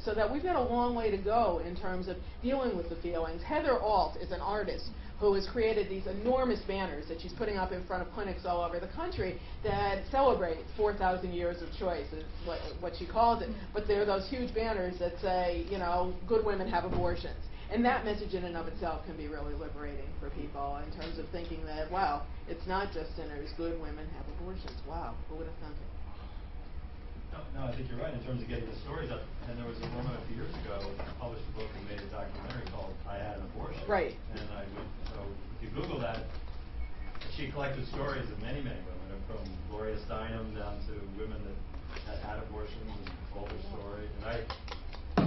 So that we've got a long way to go in terms of dealing with the feelings. Heather Alt is an artist who has created these enormous banners that she's putting up in front of clinics all over the country that celebrate 4,000 years of choice, is what she calls it. But they're those huge banners that say, you know, good women have abortions. And that message in and of itself can be really liberating for people in terms of thinking that, wow, it's not just sinners, good women have abortions. Wow, who would have thunk it? No, I think you're right in terms of getting the stories up. And there was a woman a few years ago who published a book and made a documentary called I Had an Abortion. Right. And so if you Google that, she collected stories of many, many women, from Gloria Steinem down to women that had had abortions and told their story. And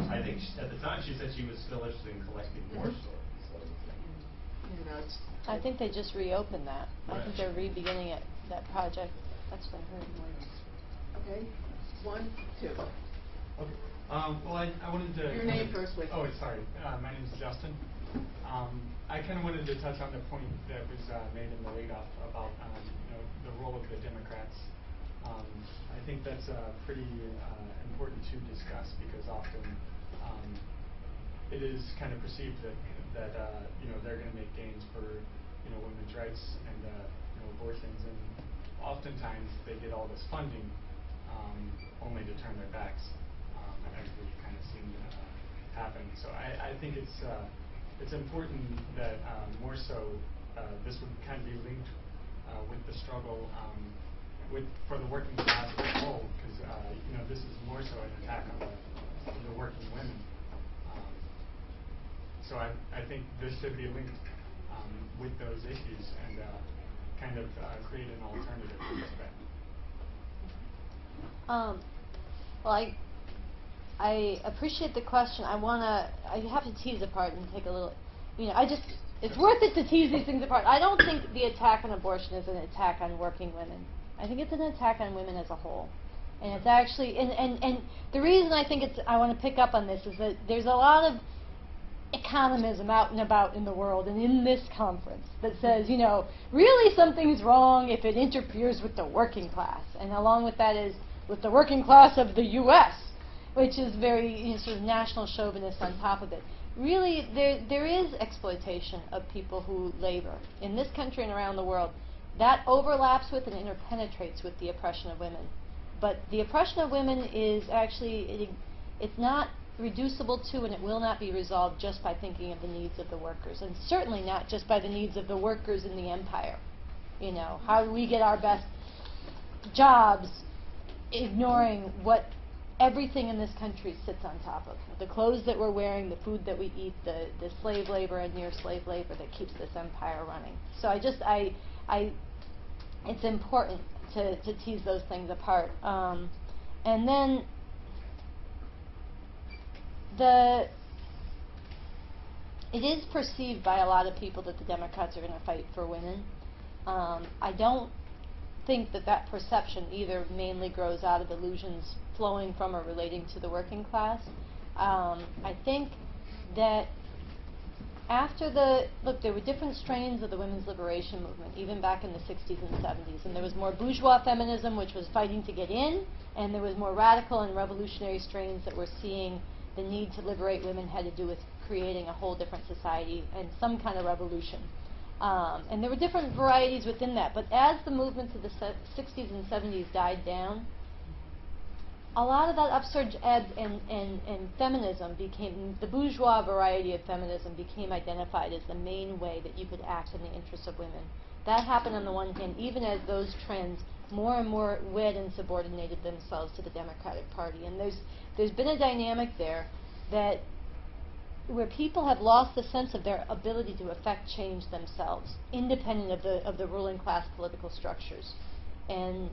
I think at the time she said she was still interested in collecting more stories. So, You know, I think they just reopened that. I think Right. they're re-beginning it, that project. That's what I heard. Okay, 1, 2. okay. Well, I wanted to... Your name first, please. Oh, sorry. My name is Justin. I kind of wanted to touch on the point that was made in the lead-off about the role of the Democrats. I think that's pretty important to discuss because often it is kind of perceived that they're going to make gains for women's rights and abortions, and oftentimes they get all this funding only to turn their backs, as we've kind of seen happen. So I think it's important that more so this would kind of be linked with the struggle for the working class as a whole, because this is more so an attack on the working women. So I think this should be linked with those issues and kind of create an alternative in this way. Well, I appreciate the question. I have to tease apart and take a little, it's worth it to tease these things apart. I don't think the attack on abortion is an attack on working women. I think it's an attack on women as a whole. And it's actually, and the reason I think I want to pick up on this is that there's a lot of economism out and about in the world and in this conference that says, really something's wrong if it interferes with the working class. And along with that is with the working class of the U.S., which is very sort of national chauvinist on top of it. Really, there is exploitation of people who labor in this country and around the world. That overlaps with and interpenetrates with the oppression of women. But the oppression of women is actually, it's not reducible to, and it will not be resolved just by thinking of the needs of the workers, and certainly not just by the needs of the workers in the empire. How do we get our best jobs ignoring what everything in this country sits on top of? The clothes that we're wearing, the food that we eat, the slave labor and near slave labor that keeps this empire running. So it's important to tease those things apart. And then it is perceived by a lot of people that the Democrats are going to fight for women. I don't think that perception either mainly grows out of illusions flowing from or relating to the working class. I think that after there were different strains of the women's liberation movement, even back in the 60s and 70s, and there was more bourgeois feminism, which was fighting to get in, and there was more radical and revolutionary strains that were seeing the need to liberate women had to do with creating a whole different society and some kind of revolution. And there were different varieties within that, but as the movements of the 60s and 70s died down, a lot of that upsurge and feminism became, the bourgeois variety of feminism became identified as the main way that you could act in the interests of women. That happened on the one hand, even as those trends more and more wed and subordinated themselves to the Democratic Party. And there's been a dynamic there that where people have lost the sense of their ability to affect change themselves, independent of the ruling class political structures. And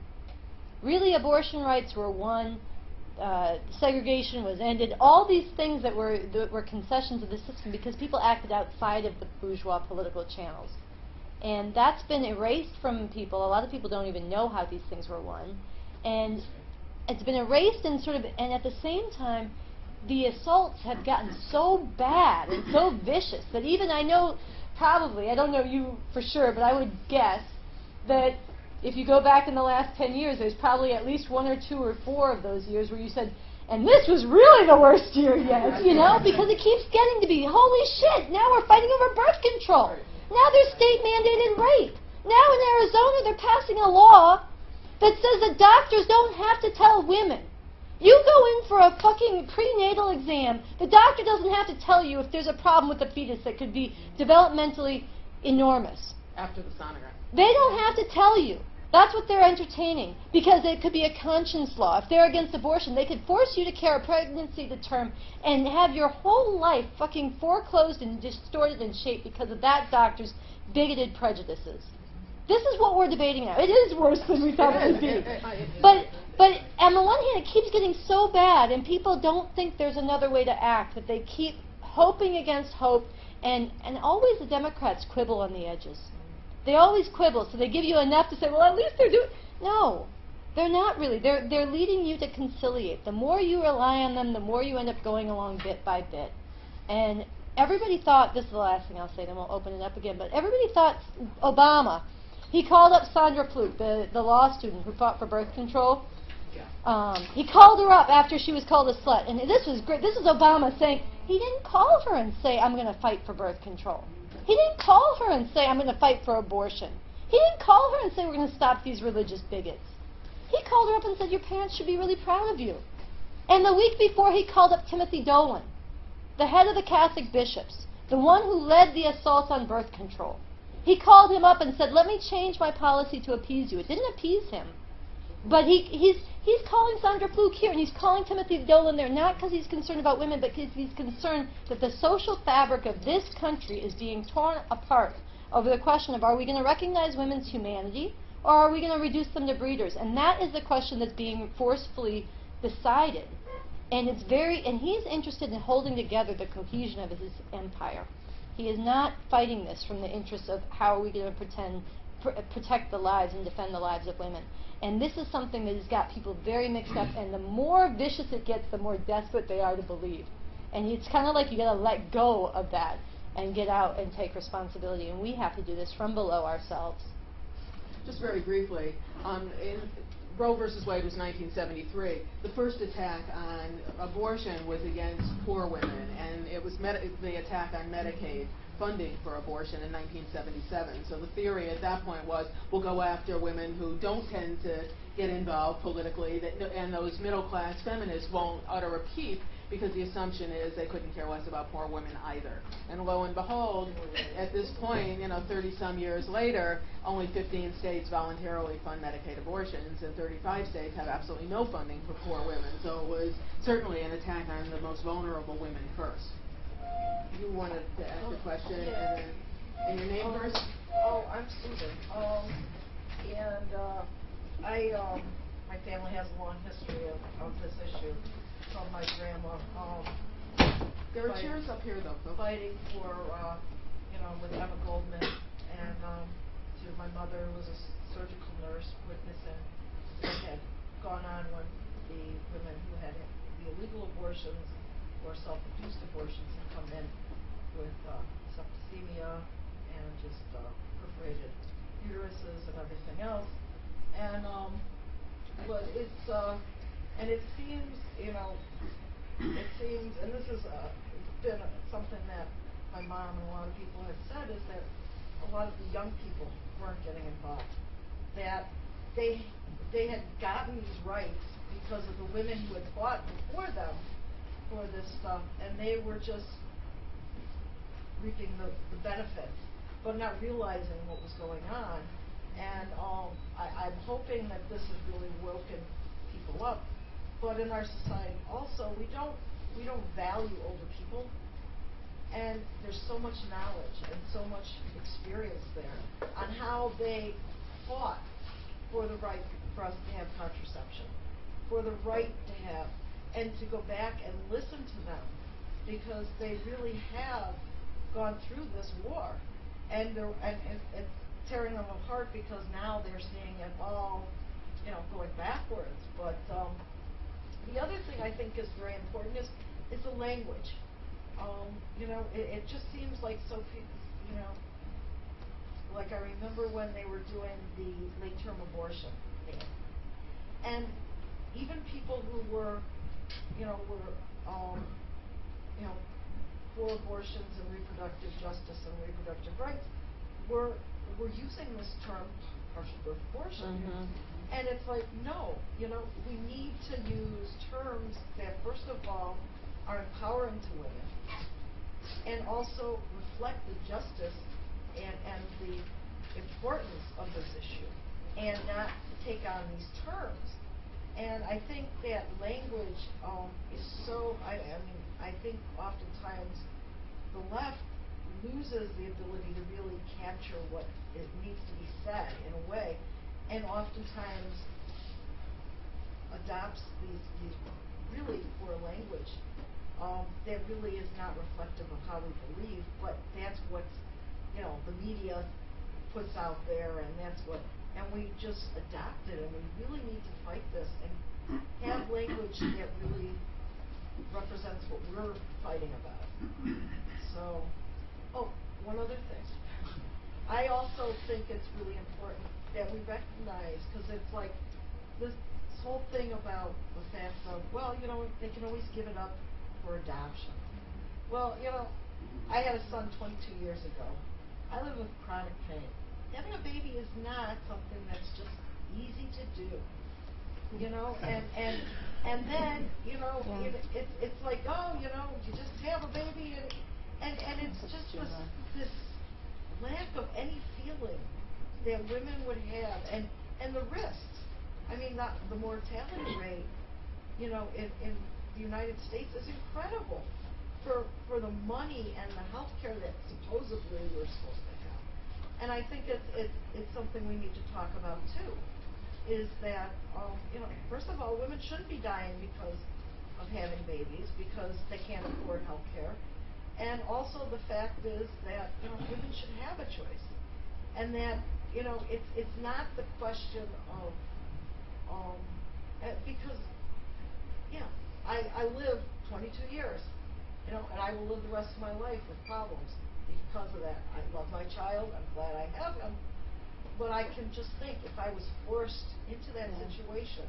really, abortion rights were won. Segregation was ended. All these things that were concessions of the system because people acted outside of the bourgeois political channels. And that's been erased from people. A lot of people don't even know how these things were won. And it's been erased and at the same time, the assaults have gotten so bad and so vicious that even I know probably, I don't know you for sure, but I would guess that if you go back in the last 10 years, there's probably at least 1 or 2 or 4 of those years where you said, and this was really the worst year yet, because it keeps getting to be, holy shit, now we're fighting over birth control. Now there's state-mandated rape. Now in Arizona, they're passing a law that says that doctors don't have to tell women. You go in for a fucking prenatal exam, the doctor doesn't have to tell you if there's a problem with the fetus that could be developmentally enormous. After the sonogram. They don't have to tell you. That's what they're entertaining, because it could be a conscience law. If they're against abortion, they could force you to carry pregnancy to term and have your whole life fucking foreclosed and distorted and shaped because of that doctor's bigoted prejudices. This is what we're debating now. It is worse than we thought it would be. But on the one hand, it keeps getting so bad, and people don't think there's another way to act, that they keep hoping against hope, and always the Democrats quibble on the edges. They always quibble, so they give you enough to say, well, at least they're doing... No. They're not really. They're leading you to conciliate. The more you rely on them, the more you end up going along bit by bit. And everybody thought, this is the last thing I'll say, then we'll open it up again, but everybody thought Obama, he called up Sandra Fluke, the law student who fought for birth control. He called her up after she was called a slut. And this was great. This is Obama saying, he didn't call her and say, I'm going to fight for birth control. He didn't call her and say, I'm going to fight for abortion. He didn't call her and say, we're going to stop these religious bigots. He called her up and said, your parents should be really proud of you. And the week before, he called up Timothy Dolan, the head of the Catholic bishops, the one who led the assault on birth control. He called him up and said, let me change my policy to appease you. It didn't appease him. But he's calling Sandra Fluke here, and he's calling Timothy Dolan there, not because he's concerned about women, but because he's concerned that the social fabric of this country is being torn apart over the question of, are we going to recognize women's humanity, or are we going to reduce them to breeders? And that is the question that's being forcefully decided. And he's interested in holding together the cohesion of his empire. He is not fighting this from the interest of how are we going to protect the lives and defend the lives of women. And this is something that has got people very mixed up, and the more vicious it gets, the more desperate they are to believe. And it's kind of like you got to let go of that and get out and take responsibility. And we have to do this from below ourselves. Just very briefly, Roe versus Wade was 1973. The first attack on abortion was against poor women, and it was the attack on Medicaid funding for abortion in 1977. So the theory at that point was, we'll go after women who don't tend to get involved politically, and those middle-class feminists won't utter a peep, because the assumption is they couldn't care less about poor women either. And lo and behold, at this point, 30-some years later, only 15 states voluntarily fund Medicaid abortions, and 35 states have absolutely no funding for poor women. So it was certainly an attack on the most vulnerable women first. You wanted to ask a question, and your name first? Oh, I'm Susan. My family has a long history of this issue from my grandma. There are chairs up here, though. Fighting for, with Emma Goldman, and my mother was a surgical nurse witnessing what had gone on when the women who had the illegal abortions or self-induced abortions had come in with septicemia and just perforated uteruses and everything else. And but it's and it seems, and this has been something that my mom and a lot of people have said, is that a lot of the young people weren't getting involved. That they had gotten these rights because of the women who had fought before them for this stuff, and they were just reaping the benefits, but not realizing what was going on. And I'm hoping that this has really woken people up. But in our society also, we don't value older people, and there's so much knowledge and so much experience there on how they fought for the right for us to have contraception, for the right to have, and to go back and listen to them, because they really have gone through this war, and it's tearing them apart, because now they're seeing it all, going backwards. But the other thing I think is very important is the language. It just seems like like I remember when they were doing the late-term abortion ban, and even people who were for abortions and reproductive justice and reproductive rights were using this term partial birth abortion. Mm-hmm. And it's like, no, we need to use terms that, first of all, are empowering to women, and also reflect the justice and the importance of this issue, and not take on these terms. And I think that language is so, I think oftentimes the left loses the ability to really capture what it needs to be said in a way, and oftentimes adopts these really poor language that really is not reflective of how we believe, but that's what the media puts out there, and that's what and we just adopt it, and we really need to fight this and have language that really represents what we're fighting about. So, one other thing. I also think it's really important that we recognize, because it's like this whole thing about the fact of, well, they can always give it up for adoption. Well, I had a son 22 years ago. I live with chronic pain. Having a baby is not something that's just easy to do. And then, it's like, you just have a baby and it's just this lack of any feeling that women would have, and the risks. I mean, the mortality rate, in the United States is incredible for the money and the health care that supposedly we're supposed to have. And I think it's something we need to talk about too, is that, first of all, women shouldn't be dying because of having babies, because they can't afford health care. And also the fact is that, women should have a choice. And that, it's not the question of, because, I lived 22 years, and I will live the rest of my life with problems because of that. I love my child, I'm glad I have him, but I can just think if I was forced into that situation,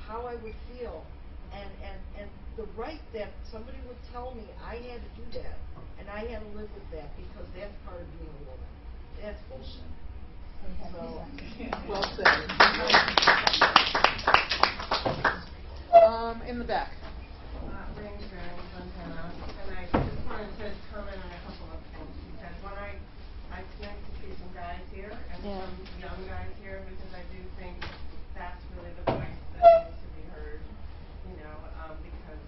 how I would feel. And the right that somebody would tell me I had to do that, and I had to live with that because that's part of being a woman. That's bullshit. So, well said. In the back. Range bearing Montana, and I just wanted to comment on a couple of things. Because when it's nice to see some guys here and some young guys here, because I do think that's really the voice that needs to be heard. Because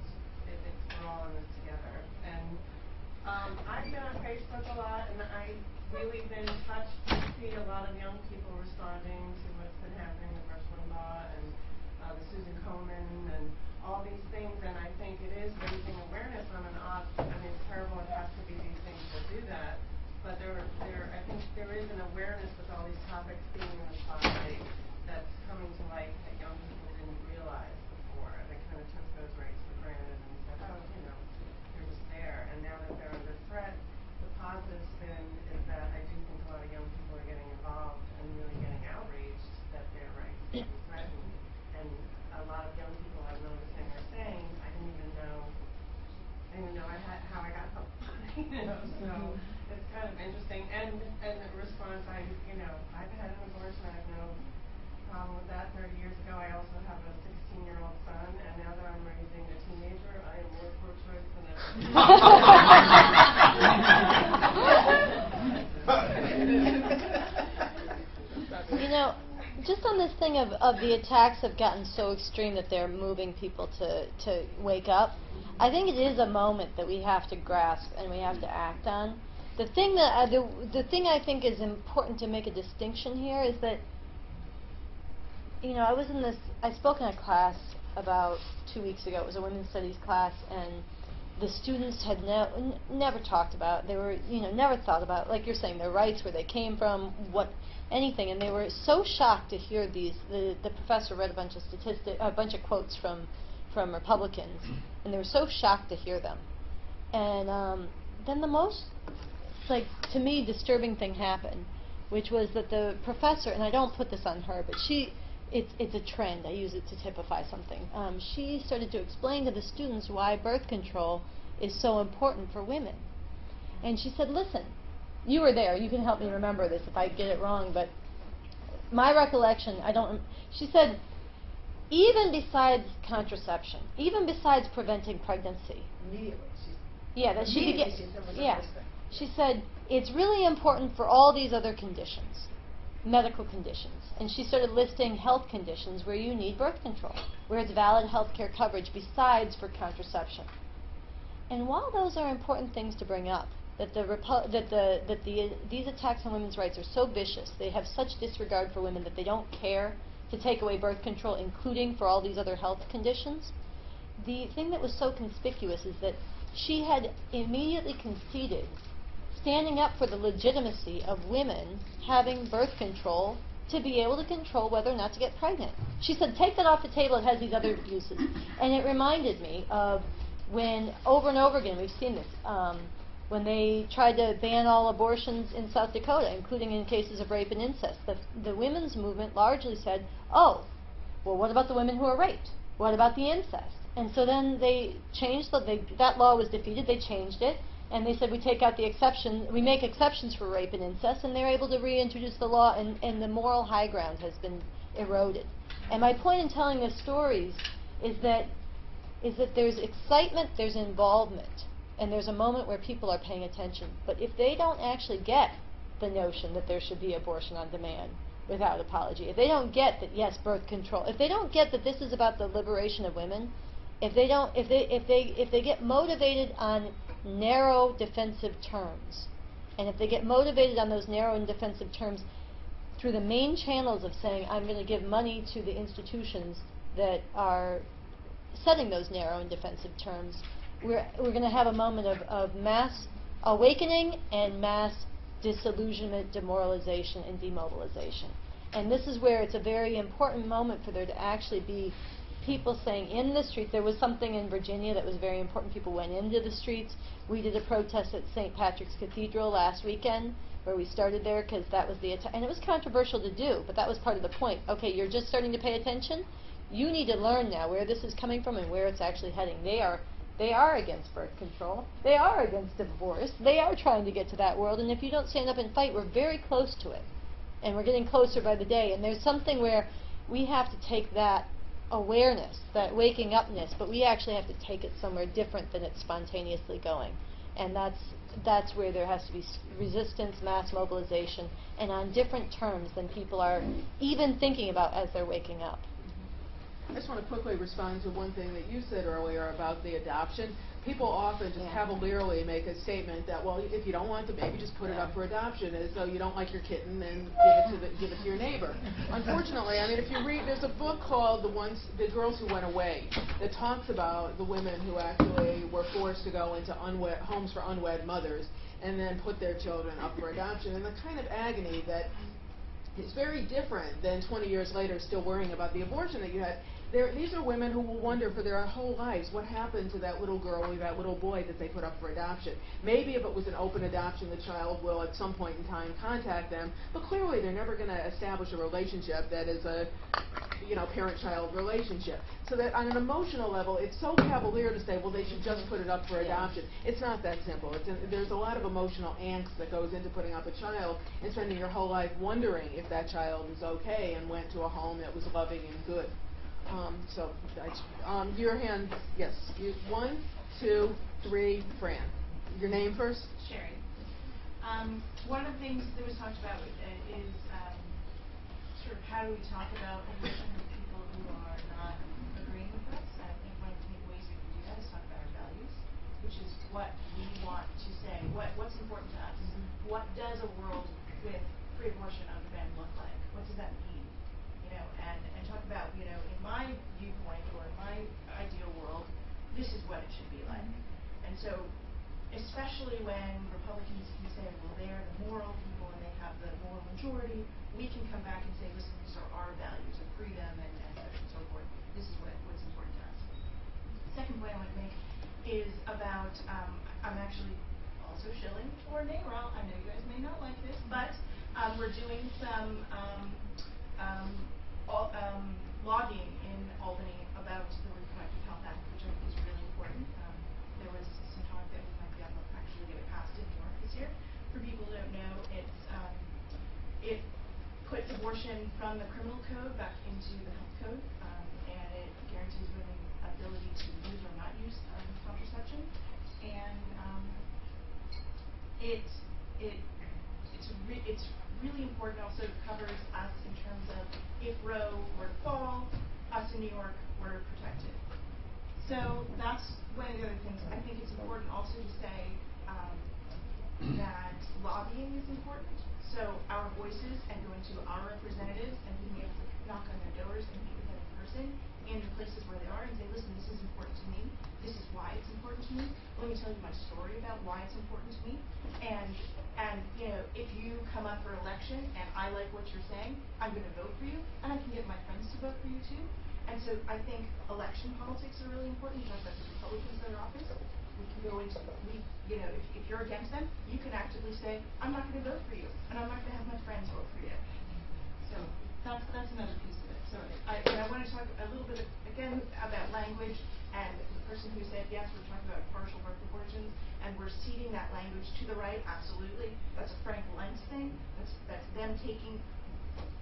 we're all in this together. And I've been on Facebook a lot, and I've really been touched to see a lot of young people responding to what's been happening with Rush Limbaugh and the Susan Komen and all these things. And I think it is raising awareness on an odd. I mean, it's terrible. It has to be these things that do that. But I think there is an awareness with all these topics being in the spotlight that's coming to light that young people didn't realize before. They kind of took those rights for granted and said, they're just there. And now that they're under threat, the positive spin is that I do think a lot of young people are getting involved and really getting outraged that their rights are being threatened. And a lot of young people I'm noticing are saying, I didn't even know how I got help. So it's kind of interesting. And the response, I've had an abortion. I have no problem with that. 30 years ago, I also have a 16-year-old son, and now that I'm raising a teenager, I am more pro-choice than ever. Just on this thing of the attacks have gotten so extreme that they're moving people to wake up, I think it is a moment that we have to grasp and we have to act on. The thing that the thing I think is important to make a distinction here is that, I spoke in a class about 2 weeks ago. It was a women's studies class, and the students had never talked about, they were, never thought about, like you're saying, their rights, where they came from, anything, and they were so shocked to hear these. The professor read a bunch of quotes from Republicans, and they were so shocked to hear them. And then the most, to me, disturbing thing happened, which was that the professor, and I don't put this on her, but it's a trend. I use it to typify something. She started to explain to the students why birth control is so important for women. And she said, listen, you were there. You can help me remember this if I get it wrong, but my recollection, she said, even besides contraception, even besides preventing pregnancy. Immediately. She said, it's really important for all these other conditions, medical conditions. And she started listing health conditions where you need birth control, where it's valid health care coverage besides for contraception. And while those are important things to bring up, that these attacks on women's rights are so vicious, they have such disregard for women that they don't care to take away birth control, including for all these other health conditions. The thing that was so conspicuous is that she had immediately conceded standing up for the legitimacy of women having birth control to be able to control whether or not to get pregnant. She said, take that off the table, it has these other uses. And it reminded me of when, over and over again, we've seen this, when they tried to ban all abortions in South Dakota, including in cases of rape and incest. The women's movement largely said, oh, well, what about the women who are raped? What about the incest? And so then they changed, that law was defeated, they changed it, and they said we take out the exception, we make exceptions for rape and incest, and they're able to reintroduce the law, and the moral high ground has been eroded. And my point in telling these stories is that there's excitement, there's involvement, and there's a moment where people are paying attention. But if they don't actually get the notion that there should be abortion on demand without apology, if they don't get that, yes, birth control, if they don't get that this is about the liberation of women, if they get motivated on narrow defensive terms, and if they get motivated on those narrow and defensive terms through the main channels of saying, I'm going to give money to the institutions that are setting those narrow and defensive terms, we're going to have a moment of mass awakening and mass disillusionment, demoralization, and demobilization. And this is where it's a very important moment for there to actually be people saying in the street. There was something in Virginia that was very important. People went into the streets. We did a protest at St. Patrick's Cathedral last weekend, where we started there because that was the and it was controversial to do, but that was part of the point. Okay, you're just starting to pay attention. You need to learn now where this is coming from and where it's actually heading. They are against birth control. They are against divorce. They are trying to get to that world, and if you don't stand up and fight, we're very close to it. And we're getting closer by the day. And there's something where we have to take that awareness, that waking upness, but we actually have to take it somewhere different than it's spontaneously going. And that's where there has to be resistance, mass mobilization, and on different terms than people are even thinking about as they're waking up. I just want to quickly respond to one thing that you said earlier about the adoption. People often just cavalierly make a statement that, well, if you don't want the baby, just put it up for adoption, as though you don't like your kitten and give it to your neighbor. Unfortunately, I mean, if you read, there's a book called The Girls Who Went Away that talks about the women who actually were forced to go into homes for unwed mothers and then put their children up for adoption, and the kind of agony that is very different than 20 years later still worrying about the abortion that you had. These are women who will wonder for their whole lives what happened to that little girl or that little boy that they put up for adoption. Maybe if it was an open adoption, the child will at some point in time contact them, but clearly they're never going to establish a relationship that is a parent-child relationship. So that on an emotional level, it's so cavalier to say, well, they should just put it up for adoption. It's not that simple. There's a lot of emotional angst that goes into putting up a child and spending your whole life wondering if that child is okay and went to a home that was loving and good. Your hand, yes. 1, 2, 3, Fran. Your name first? Sherry. One of the things that was talked about is sort of how do we talk about abortion with people who are not agreeing with us. I think one of the ways we can do that is talk about our values, which is what we want to say, what's important to us. What does a world with pre-abortion on demand look like? What does that mean? And talk about, in my viewpoint or in my ideal world, this is what it should be like. And so, especially when Republicans can say, well, they are the moral people and they have the moral majority, we can come back and say, listen, these are our values of freedom and so forth. This is what's important to us. Second point I want to make is about, I'm actually also shilling for NARAL. I know you guys may not like this, but we're doing some lobbying in Albany about the Reproductive Health Act, which I think is really important. There was some talk that we might be able to actually get it passed in New York this year. For people who don't know, it puts abortion from the criminal code back into the health code, and it guarantees women ability to use or not use contraception. And it's really important. Also covers us in terms of if Roe were to fall, us in New York were protected. So that's one of the other things. I think it's important also to say that lobbying is important. So our voices and going to our representatives and being able to knock on their doors and meet with them in person in places where they are and say, listen, this is important to me. This is why it's important to me. Let me tell you my story about why it's important to me. And you know, if you come up for election and I like what you're saying, I'm going to vote for you, and I can get my friends to vote for you too. And so I think election politics are really important. You talk about the Republicans that are in office. We can go into, you know, if you're against them, you can actively say, I'm not going to vote for you, and I'm not going to have my friends vote for you. So that's another piece of it. So I want to talk a little bit again about language, and the person who said, yes, we're talking about partial birth abortions, and we're ceding that language to the right. Absolutely, that's a Frank Lentz thing. That's them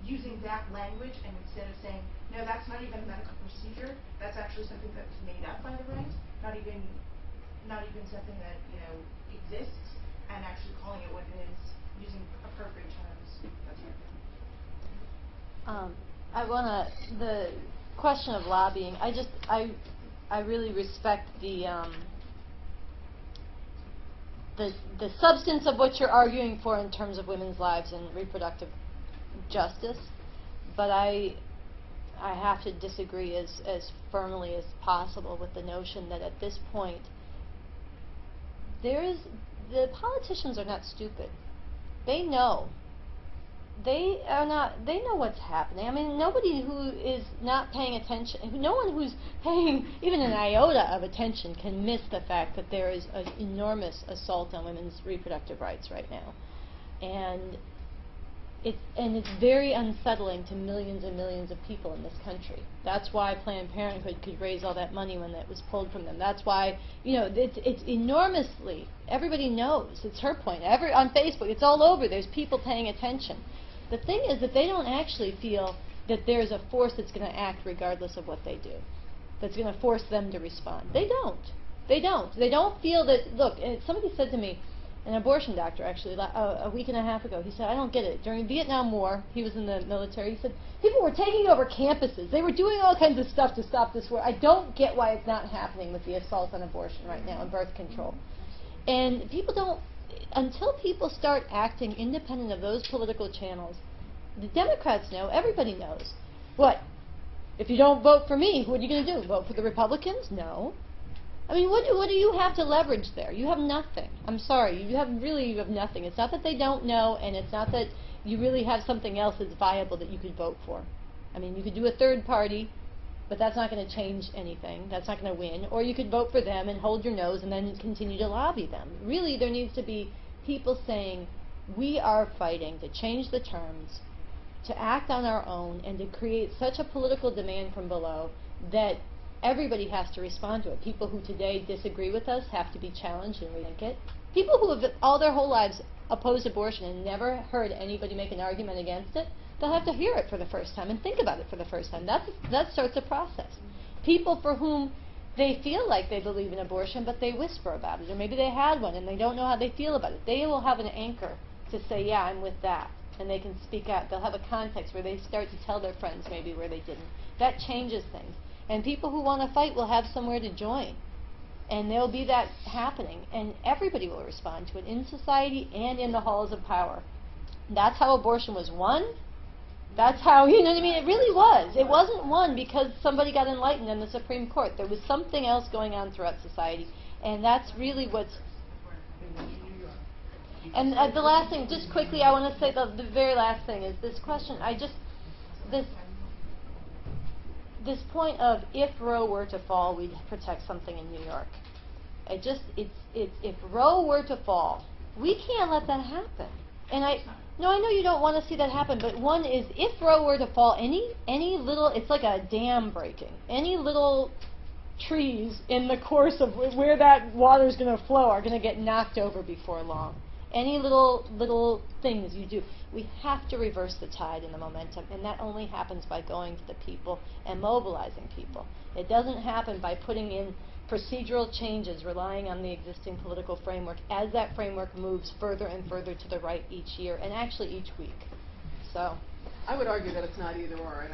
using that language, and instead of saying, no, that's not even a medical procedure, that's actually something that was made up by the right, not even something that, you know, exists, and actually calling it what it is, using appropriate terms. That's right. The question of lobbying, I really respect the substance of what you're arguing for in terms of women's lives and reproductive justice, but I have to disagree as firmly as possible with the notion that at this point the politicians are not stupid. They know. They know what's happening. I mean, nobody who is not paying attention, no one who's paying even an iota of attention can miss the fact that there is an enormous assault on women's reproductive rights right now. And it's very unsettling to millions and millions of people in this country. That's why Planned Parenthood could raise all that money when that was pulled from them. That's why, you know, it's enormously, everybody knows, it's her point. On Facebook, it's all over, there's people paying attention. The thing is that they don't actually feel that there's a force that's going to act regardless of what they do, that's going to force them to respond. They don't. They don't. They don't feel that, look, and somebody said to me, an abortion doctor actually, a week and a half ago, he said, I don't get it. During the Vietnam War, he was in the military, he said, people were taking over campuses. They were doing all kinds of stuff to stop this war. I don't get why it's not happening with the assault on abortion right now and birth control. And people don't, until people start acting independent of those political channels, the Democrats know, everybody knows. What? If you don't vote for me, what are you going to do? Vote for the Republicans? No. I mean, what do you have to leverage there? You have nothing. I'm sorry. You have nothing. It's not that they don't know, and it's not that you really have something else that's viable that you could vote for. I mean, you could do a third party, but that's not going to change anything. That's not going to win. Or you could vote for them and hold your nose and then continue to lobby them. Really, there needs to be people saying, we are fighting to change the terms, to act on our own, and to create such a political demand from below that everybody has to respond to it. People who today disagree with us have to be challenged and rethink it. People who have all their whole lives opposed abortion and never heard anybody make an argument against it, they'll have to hear it for the first time and think about it for the first time. That starts a process. People for whom they feel like they believe in abortion, but they whisper about it, or maybe they had one and they don't know how they feel about it. They will have an anchor to say, yeah, I'm with that, and they can speak out. They'll have a context where they start to tell their friends maybe where they didn't. That changes things. And people who want to fight will have somewhere to join. And there'll be that happening. And everybody will respond to it in society and in the halls of power. That's how abortion was won. That's how, you know what I mean? It really was. It wasn't won because somebody got enlightened in the Supreme Court. There was something else going on throughout society. And that's really what's... And the last thing, just quickly, I want to say the very last thing is this question. This point of if Roe were to fall, we'd protect something in New York. If Roe were to fall, we can't let that happen. And I know you don't want to see that happen, but one is if Roe were to fall, any little, it's like a dam breaking. Any little trees in the course of where that water is going to flow are going to get knocked over before long. Any little things you do. We have to reverse the tide and the momentum, and that only happens by going to the people and mobilizing people. It doesn't happen by putting in procedural changes, relying on the existing political framework as that framework moves further and further to the right each year, and actually each week. So I would argue that it's not either or, and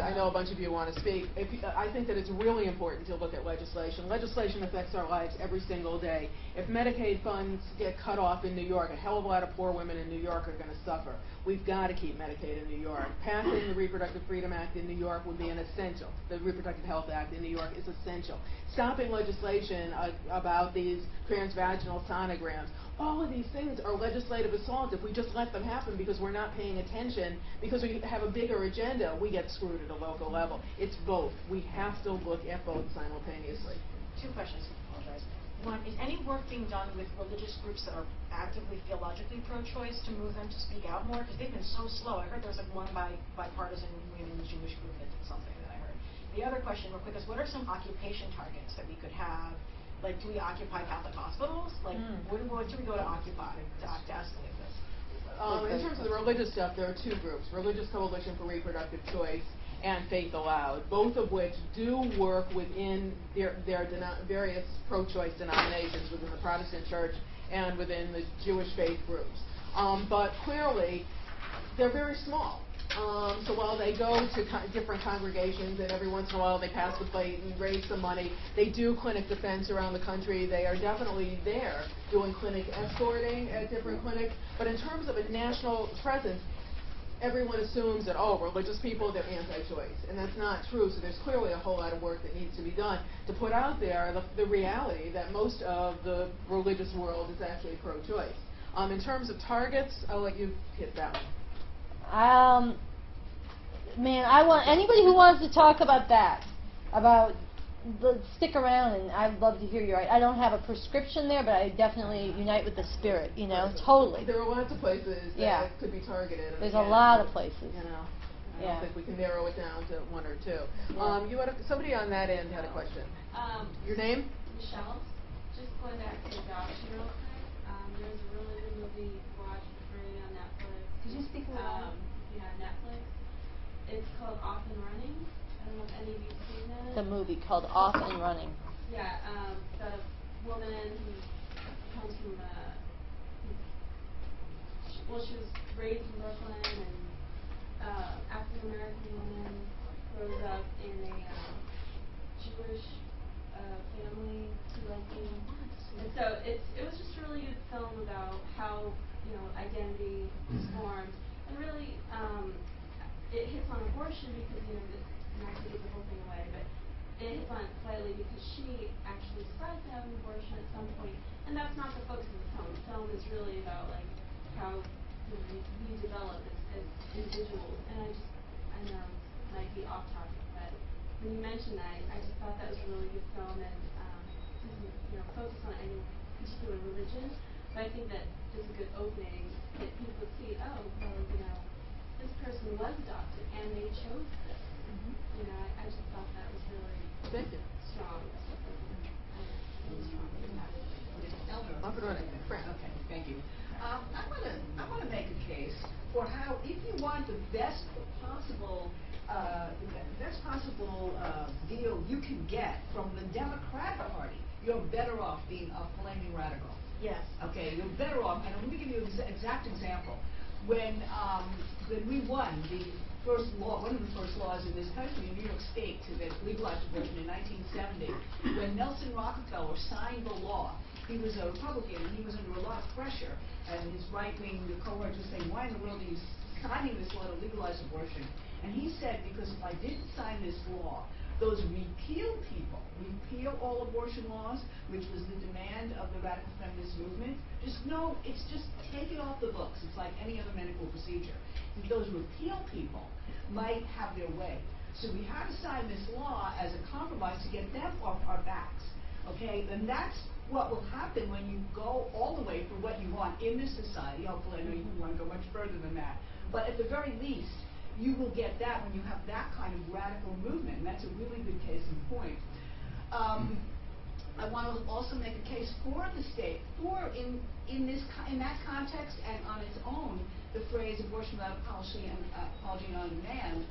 I know a bunch of you want to speak. I think that it's really important to look at legislation. Legislation affects our lives every single day. If Medicaid funds get cut off in New York, a hell of a lot of poor women in New York are going to suffer. we've got to keep Medicaid in New York. Passing the Reproductive Freedom Act in New York would be an essential. The Reproductive Health Act in New York is essential. Stopping legislation about these transvaginal sonograms. All of these things are legislative assault. If we just let them happen because we're not paying attention, because we have a bigger agenda, we get screwed at a local level. It's both. We have to look at both simultaneously. Two questions, I apologize. One, is any work being done with religious groups that are actively theologically pro-choice to move them to speak out more? Because they've been so slow. I heard there was like one bipartisan women Jewish group that did something that I heard. The other question, real quick, is what are some occupation targets that we could have? Like, do we occupy Catholic hospitals? Like, what do we go to occupy to escalate this? In terms of the religious stuff, there are two groups, Religious Coalition for Reproductive Choice and Faith Aloud, both of which do work within their various pro-choice denominations within the Protestant Church and within the Jewish faith groups. But clearly, they're very small. So while they go to different congregations and every once in a while they pass the plate and raise some money, they do clinic defense around the country. They are definitely there doing clinic escorting at different clinics. But in terms of a national presence, everyone assumes that, oh, religious people, they're anti-choice. And that's not true. So there's clearly a whole lot of work that needs to be done to put out there the reality that most of the religious world is actually pro-choice. In terms of targets, I'll let you hit that one. Man, I want anybody who wants to talk about that, stick around, and I'd love to hear you. I don't have a prescription there, but I definitely unite with the spirit, totally. There are lots of places that could be targeted. There's a lot of places. I don't think we can narrow it down to one or two. You had somebody on that end had a question. Your name? Michelle. Just going back to adoption real quick. There's a really good movie to watch for free on Netflix. Could you speak a little louder? Yeah, Netflix. It's called Off and Running. I don't know if any of you've seen that. The movie called Off and Running. Yeah, the woman who comes from she was raised in Brooklyn, and African American woman, grows up in a Jewish family, and so it was just a really good film about how identity is formed, and really it hits on abortion because not to give the whole thing away, but it hits on it slightly because she actually decides to have an abortion at some point, and that's not the focus of the film. The film is really about like how we develop as individuals, and I know it might be off topic, but when you mentioned that, I just thought that was a really good film, and doesn't focus on any particular religion, but I think that is a good opening that people would see, oh, well, this person was adopted and they chose this. I just thought that was really strong. Okay, thank you. I want to make a case for how, if you want the best possible deal you can get from the Democrat Party, you're better off being a flaming radical. Yes. Okay, you're better off. And let me give you an exact example. When we won the first law, one of the first laws in this country, in New York State, to legalize abortion in 1970, when Nelson Rockefeller signed the law, he was a Republican and he was under a lot of pressure, and his right-wing cohorts were saying, why in the world are you signing this law to legalize abortion? And he said, because if I didn't sign this law, those repeal people, repeal all abortion laws, which was the demand of the radical feminist movement, it's just take it off the books. It's like any other medical procedure. Those repeal people might have their way. So we had to sign this law as a compromise to get them off our backs. Okay, and that's what will happen when you go all the way for what you want in this society. Hopefully, I know you want to go much further than that. But at the very least, you will get that when you have that kind of radical movement, and that's a really good case in point. I want to also make a case for the state, in that context and on its own, the phrase abortion without apology and on demand,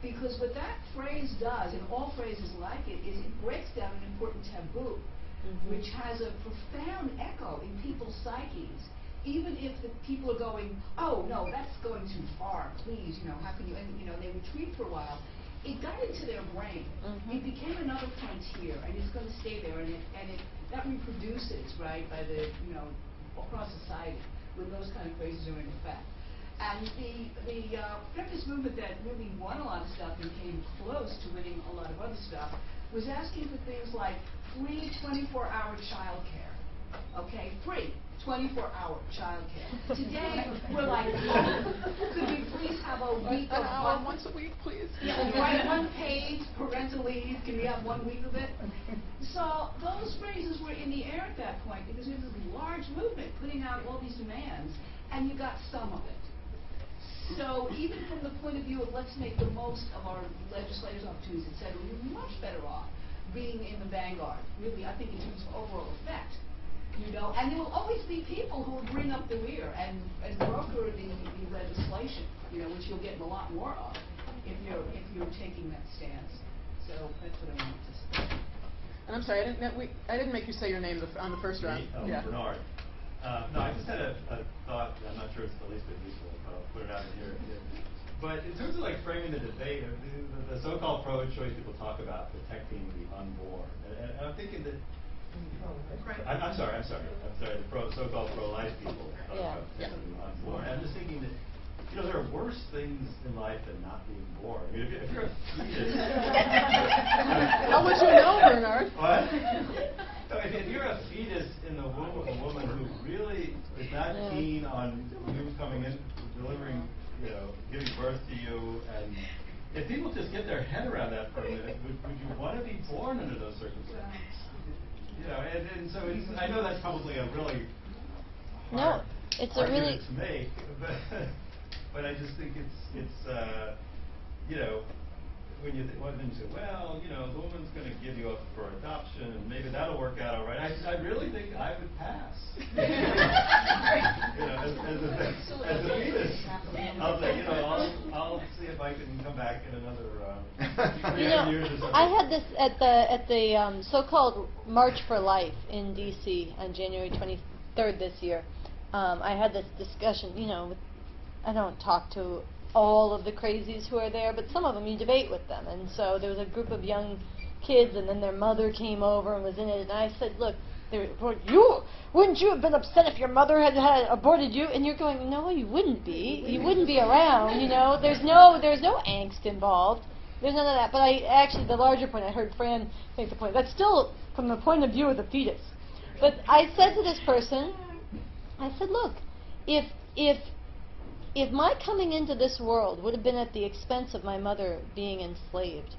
because what that phrase does, and all phrases like it, is it breaks down an important taboo, which has a profound echo in people's psyches. Even if the people are going, oh no, that's going too far, please, how can you, and they retreat for a while, it got into their brain. It became another frontier, and it's going to stay there, and that reproduces, right, by the, across society when those kind of phrases are in effect. And the feminist movement that really won a lot of stuff and came close to winning a lot of other stuff was asking for things like free 24-hour child care. Okay, free 24-hour child care. Today, we're like, could we please have a week An of hour once a week, please. Yeah, right, unpaid parental leave, can we have 1 week of it? So those phrases were in the air at that point because it was a large movement putting out all these demands, and you got some of it. So even from the point of view of let's make the most of our legislators' opportunities, et cetera, we're much better off being in the vanguard, really, I think in terms of overall effect. You know, and there will always be people who will bring up the rear and broker the legislation, you know, which you'll get a lot more of if you're taking that stance. So that's what I wanted to say. And I'm sorry, I didn't make you say your name on the first round. Me? Oh, Bernard. No, I just had a thought. I'm not sure it's the least bit useful, but I'll put it out here. But in terms of like framing the debate, the so-called pro-choice people talk about protecting the unborn, and I'm thinking that. I'm sorry. The so-called pro-life people talk about protecting the unborn. I'm just thinking that. You know, there are worse things in life than not being born. I mean, if you're a fetus... How would you know, Bernard? What? No, if you're a fetus in the womb of a woman who really is not keen on you coming in, delivering, you know, giving birth to you, and if people just get their head around that for a minute, would you want to be born under those circumstances? You know, and so it's, I know that's probably a really hard argument to make, but I just think it's you know, when you say, well, you know, the woman's going to give you up for adoption, and maybe that'll work out all right. I really think I would pass. You know, as a fetus, I'll say, you know, I'll see if I can come back in another years or something. I had this at the so-called March for Life in D.C. on January 23rd this year. I had this discussion, you know, I don't talk to all of the crazies who are there, but some of them you debate with them. And so there was a group of young kids, and then their mother came over and was in it. And I said, look, wouldn't you have been upset if your mother had aborted you? And you're going, no, you wouldn't be. You wouldn't be around. You know, there's no angst involved. There's none of that. But the larger point, I heard Fran make the point. That's still from the point of view of the fetus. But I said to this person, I said, look, if my coming into this world would have been at the expense of my mother being enslaved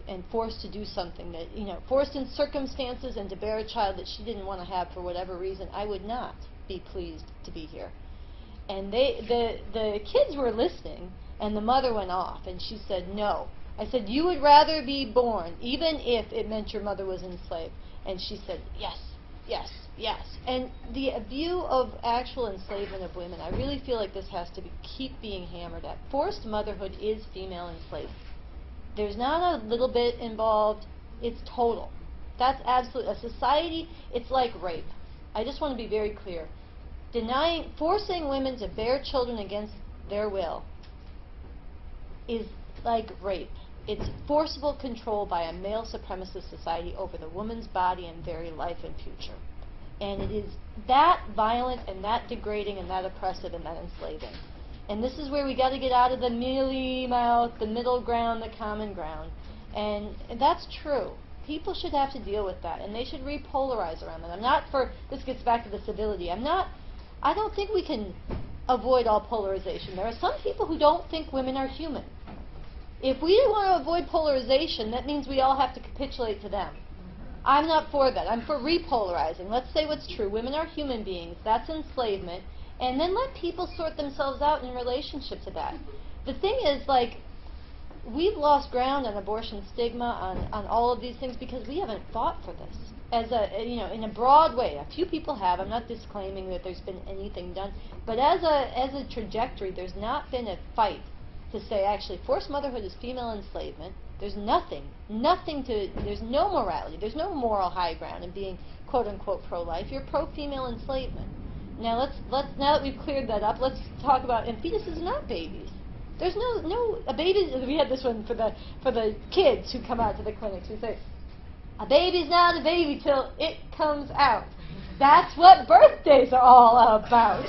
and forced to do something that, you know, forced in circumstances and to bear a child that she didn't want to have for whatever reason, I would not be pleased to be here. And the kids were listening, and the mother went off, and she said, no. I said, you would rather be born, even if it meant your mother was enslaved. And she said, yes, yes, yes. And the view of actual enslavement of women, I really feel like this has to keep being hammered at. Forced motherhood is female enslavement. There's not a little bit involved. It's total. That's absolute. A society, it's like rape. I just want to be very clear. Forcing women to bear children against their will is like rape. It's forcible control by a male supremacist society over the woman's body and very life and future. And it is that violent and that degrading and that oppressive and that enslaving. And this is where we got to get out of the mealy-mouth, the middle ground, the common ground. And that's true. People should have to deal with that, and they should repolarize around that. I'm not for, this gets back to the civility, I don't think we can avoid all polarization. There are some people who don't think women are human. If we want to avoid polarization, that means we all have to capitulate to them. I'm not for that. I'm for repolarizing. Let's say what's true. Women are human beings. That's enslavement. And then let people sort themselves out in relationship to that. The thing is, like, we've lost ground on abortion stigma, on all of these things, because we haven't fought for this. As a, you know, in a broad way. A few people have. I'm not disclaiming that there's been anything done. But as a trajectory, there's not been a fight to say, actually, forced motherhood is female enslavement. There's nothing there's no morality, there's no moral high ground in being quote-unquote pro-life. You're pro-female enslavement. Now now that we've cleared that up, let's talk about, and fetuses are not babies. There's a baby, we had this one for the kids who come out to the clinics who say, a baby's not a baby till it comes out. That's what birthdays are all about.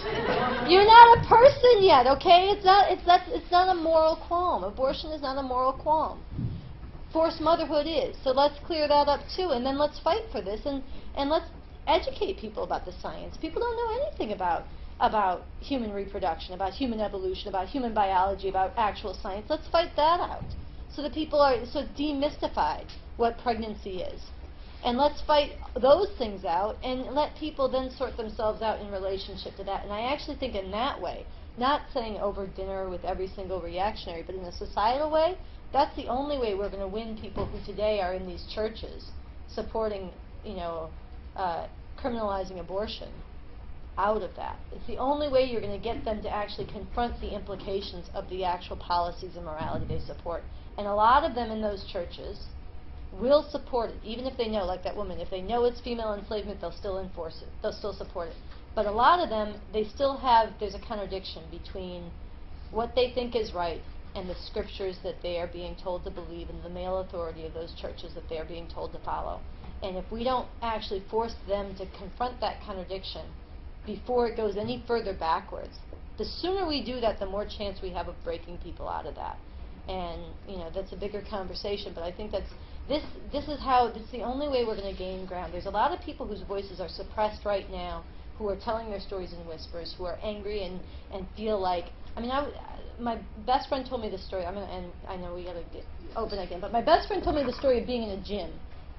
You're not a person yet, okay? It's not a moral qualm. Abortion is not a moral qualm. Forced motherhood is. So let's clear that up too, and then let's fight for this, and let's educate people about the science. People don't know anything about human reproduction, about human evolution, about human biology, about actual science. Let's fight that out so that people are so demystified what pregnancy is. And let's fight those things out and let people then sort themselves out in relationship to that. And I actually think in that way, not saying over dinner with every single reactionary, but in a societal way, that's the only way we're going to win people who today are in these churches supporting, criminalizing abortion out of that. It's the only way you're going to get them to actually confront the implications of the actual policies and morality they support. And a lot of them in those churches will support it, even if they know, like that woman, if they know it's female enslavement, they'll still enforce it. They'll still support it. But a lot of them, there's a contradiction between what they think is right and the scriptures that they are being told to believe and the male authority of those churches that they are being told to follow. And if we don't actually force them to confront that contradiction before it goes any further backwards, the sooner we do that, the more chance we have of breaking people out of that. And, that's a bigger conversation, but I think this is the only way we're going to gain ground. There's a lot of people whose voices are suppressed right now who are telling their stories in whispers, who are angry and feel like, my best friend told me this story, and I know we got to get open again, but my best friend told me the story of being in a gym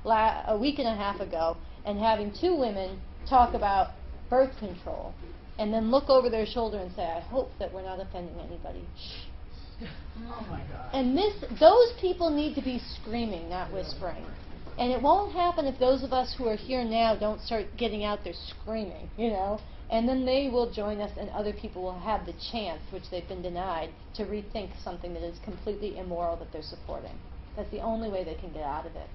a week and a half ago and having two women talk about birth control and then look over their shoulder and say, I hope that we're not offending anybody. Oh my God. And those people need to be screaming, not whispering. And it won't happen if those of us who are here now don't start getting out there screaming, And then they will join us and other people will have the chance, which they've been denied, to rethink something that is completely immoral that they're supporting. That's the only way they can get out of it.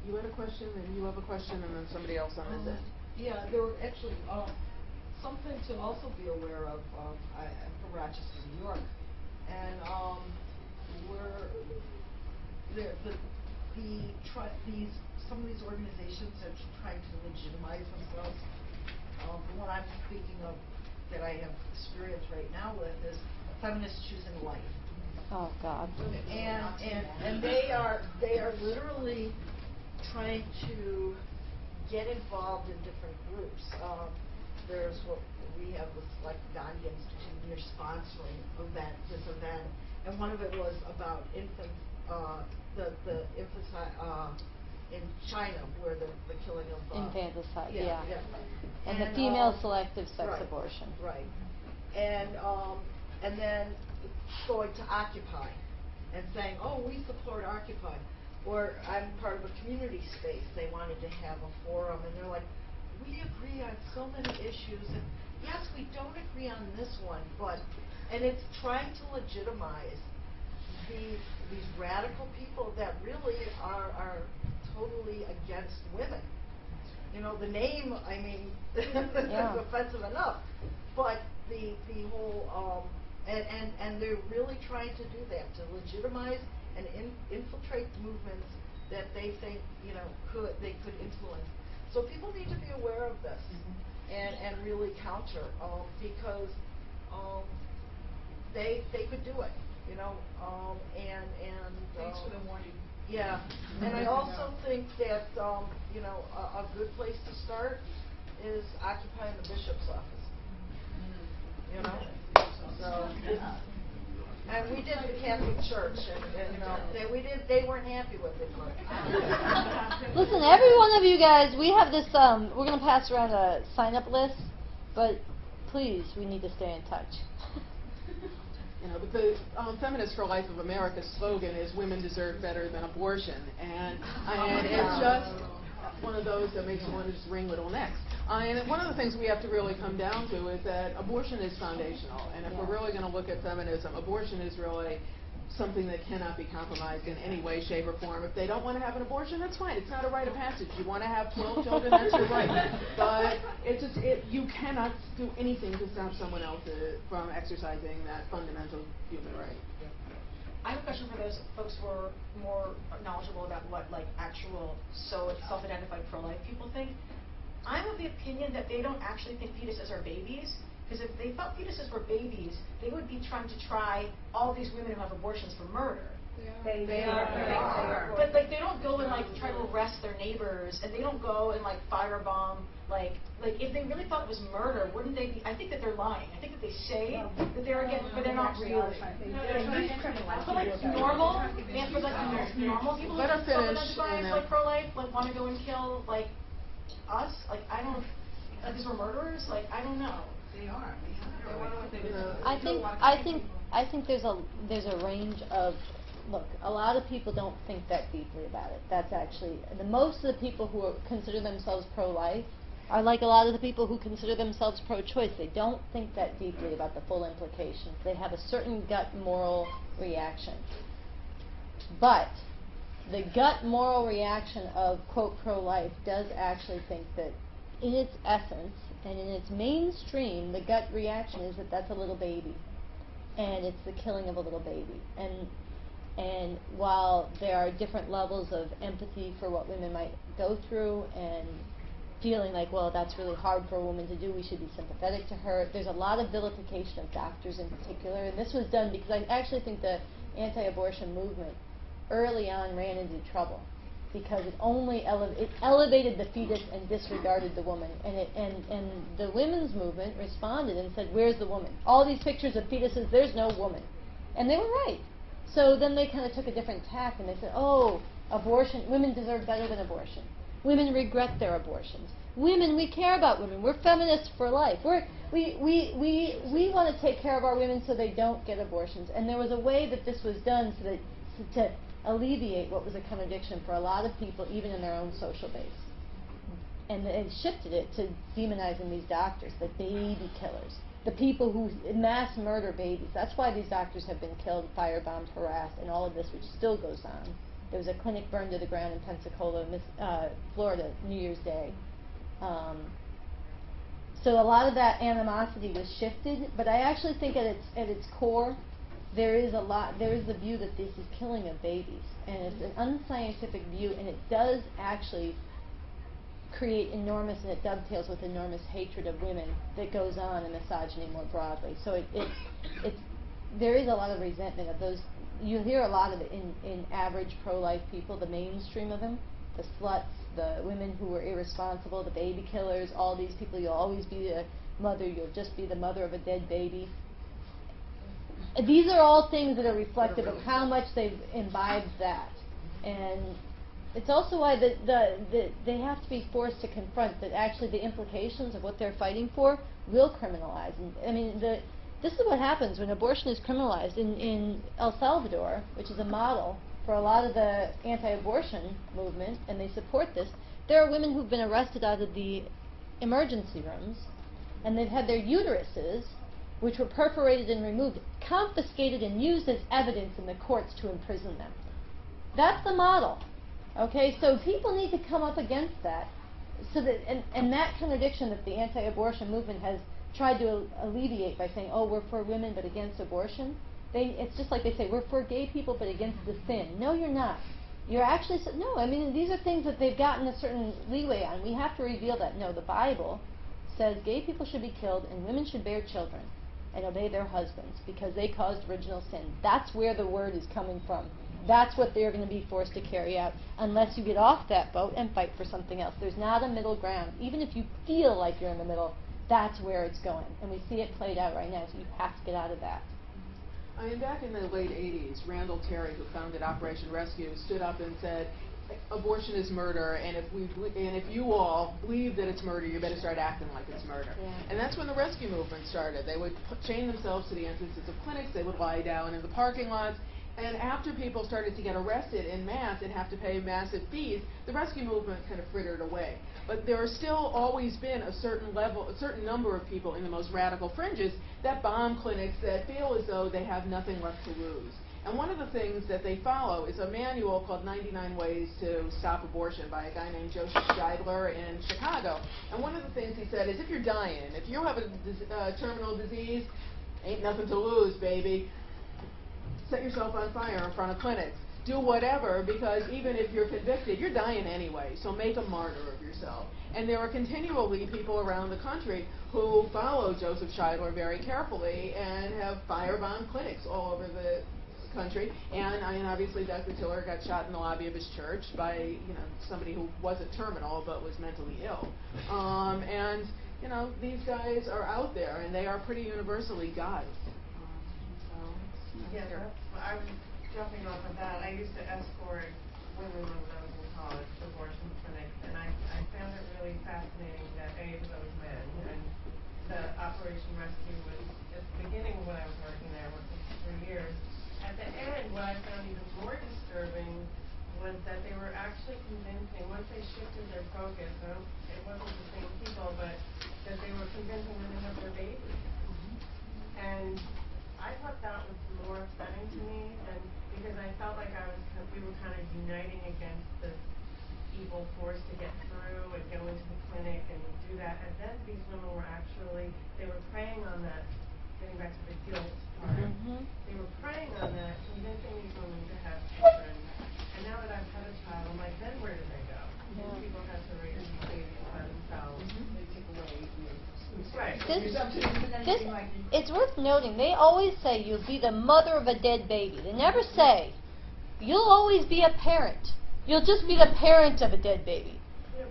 You had a question, and you have a question, and then somebody else on this end. Yeah, there were actually something to also be aware of. I'm from Rochester, New York, and some of these organizations are trying to legitimize themselves. The one I'm speaking of that I have experience right now with is Feminists Choosing Life. Oh God. And they are literally trying to get involved in different groups. There's what we have this like Gandhi Institute, and they're sponsoring this event, and one of it was about infants, the infants in China where the killing of infanticide, yeah. And the female selective sex right, abortion. Right. And then going to Occupy and saying, oh, we support Occupy. Or I'm part of a community space. They wanted to have a forum, and they're like, we agree on so many issues, and yes, we don't agree on this one, and it's trying to legitimize these radical people that really are totally against women. The name, is offensive enough, but the whole, and they're really trying to do that, to legitimize and infiltrate movements that they think, they could influence. So people need to be aware of this and really counter, because they could do it, Thanks for the warning. Yeah, and I also think that a good place to start is occupying the bishop's office. So. And we did the Catholic Church, and they weren't happy with it. Listen, every one of you guys, we have this, we're going to pass around a sign-up list, but please, we need to stay in touch. But the Feminists for Life of America's slogan is "Women deserve better than abortion," and it's just one of those that makes you want to just wring little necks. And one of the things we have to really come down to is that abortion is foundational, and if we're really going to look at feminism, abortion is really something that cannot be compromised in any way, shape, or form. If they don't want to have an abortion, that's fine. It's not a rite of passage. You want to have 12 children, that's your right. But you cannot do anything to stop someone else from exercising that fundamental human right. I have a question for those folks who are more knowledgeable about what actual self-identified pro-life people think. I'm of the opinion that they don't actually think fetuses are babies, because if they thought fetuses were babies, they would be trying to try all these women who have abortions for murder. They are. But like they don't go and like try to arrest their neighbors, and they don't go and like firebomb like if they really thought it was murder, wouldn't they be? I think that they're lying. I think that they say that they're against, but they're not really. But like normal, and for like normal people who Let her finish, self-identify as like pro-life, like want to go and kill like us, like I don't, like these were murderers, like I don't know. They are. They wonder what they do. I think there's a range of, look, a lot of people don't think that deeply about it. That's actually, most of the people who consider themselves pro-life are like a lot of the people who consider themselves pro-choice. They don't think that deeply about the full implications. They have a certain gut moral reaction. But the gut moral reaction of, quote, pro-life does actually think that in its essence and in its mainstream, the gut reaction is that that's a little baby. And it's the killing of a little baby. And while there are different levels of empathy for what women might go through and feeling like, well, that's really hard for a woman to do, we should be sympathetic to her, there's a lot of vilification of doctors in particular. And this was done because I actually think the anti-abortion movement early on ran into trouble because it only elevated the fetus and disregarded the woman. And the women's movement responded and said, where's the woman? All these pictures of fetuses, there's no woman. And they were right. So then they kind of took a different tack and they said, oh, abortion, women deserve better than abortion. Women regret their abortions. Women, we care about women. We're feminists for life. We want to take care of our women so they don't get abortions. And there was a way that this was done so that to alleviate what was a contradiction for a lot of people, even in their own social base. And it shifted it to demonizing these doctors, the baby killers, the people who mass murder babies. That's why these doctors have been killed, firebombed, harassed, and all of this, which still goes on. There was a clinic burned to the ground in Pensacola, Florida, New Year's Day. So a lot of that animosity was shifted, but I actually think at its core, there is the view that this is killing of babies, and it's an unscientific view, and it does actually create enormous, and it dovetails with enormous hatred of women that goes on, and misogyny more broadly. So there is a lot of resentment of those. You hear a lot of it in average pro-life people, the mainstream of them, the sluts, the women who were irresponsible, the baby killers, all these people. You'll always be a mother, you'll just be the mother of a dead baby. These are all things that are reflective of how much they've imbibed that. And it's also why they have to be forced to confront that actually the implications of what they're fighting for will criminalize. And, I mean, this is what happens when abortion is criminalized. In El Salvador, which is a model for a lot of the anti-abortion movement, and they support this, there are women who've been arrested out of the emergency rooms, and they've had their uteruses, which were perforated and removed, confiscated and used as evidence in the courts to imprison them. That's the model. Okay, so people need to come up against that, so that and that contradiction that the anti-abortion movement has tried to alleviate by saying, oh, we're for women but against abortion. It's just like they say, we're for gay people but against the sin. No, you're not. You're actually, no, I mean, these are things that they've gotten a certain leeway on. We have to reveal that. No, the Bible says gay people should be killed and women should bear children and obey their husbands because they caused original sin. That's where the word is coming from. That's what they're going to be forced to carry out unless you get off that boat and fight for something else. There's not a middle ground. Even if you feel like you're in the middle, that's where it's going. And we see it played out right now, so you have to get out of that. I mean, back in the late 80s, Randall Terry, who founded Operation Rescue, stood up and said, abortion is murder, and if you all believe that it's murder, you better start acting like it's murder. Yeah. And that's when the rescue movement started. They would chain themselves to the entrances of clinics, they would lie down in the parking lots, and after people started to get arrested en masse and have to pay massive fees, the rescue movement kind of frittered away. But there has still always been a certain number of people in the most radical fringes that bomb clinics that feel as though they have nothing left to lose. And one of the things that they follow is a manual called 99 Ways to Stop Abortion by a guy named Joseph Scheidler in Chicago. And one of the things he said is, if you're dying, if you have a terminal disease, ain't nothing to lose, baby. Set yourself on fire in front of clinics. do whatever, because even if you're convicted, you're dying anyway, so make a martyr of yourself. And there are continually people around the country who follow Joseph Scheidler very carefully and have firebomb clinics all over the country. And obviously Dr. Taylor got shot in the lobby of his church by somebody who wasn't terminal but was mentally ill. And these guys are out there, and they are pretty universally guys. Yeah, I was jumping off of that. I used to escort women when I was in college to abortion clinics, and I found it really fascinating that those men, and the Operation Rescue was at the beginning when I was working there, I worked for 3 years. At the end, what I found even more disturbing was that they were actually convincing, once they shifted their focus, it wasn't the same people, but that they were convincing them to have their babies. And I thought that was more upsetting to me, and because I felt like we were kind of uniting against this evil force to get through and go into the clinic and do that. And then these women were they were preying on that, getting back to the guilt part. They were preying on that, convincing these women to have children. And now that I've had a child, I'm like, then where do they go? These people have to raise these babies by themselves. They take away. Right. It's worth noting, they always say you'll be the mother of a dead baby. They never say you'll always be a parent. You'll just be the parent of a dead baby.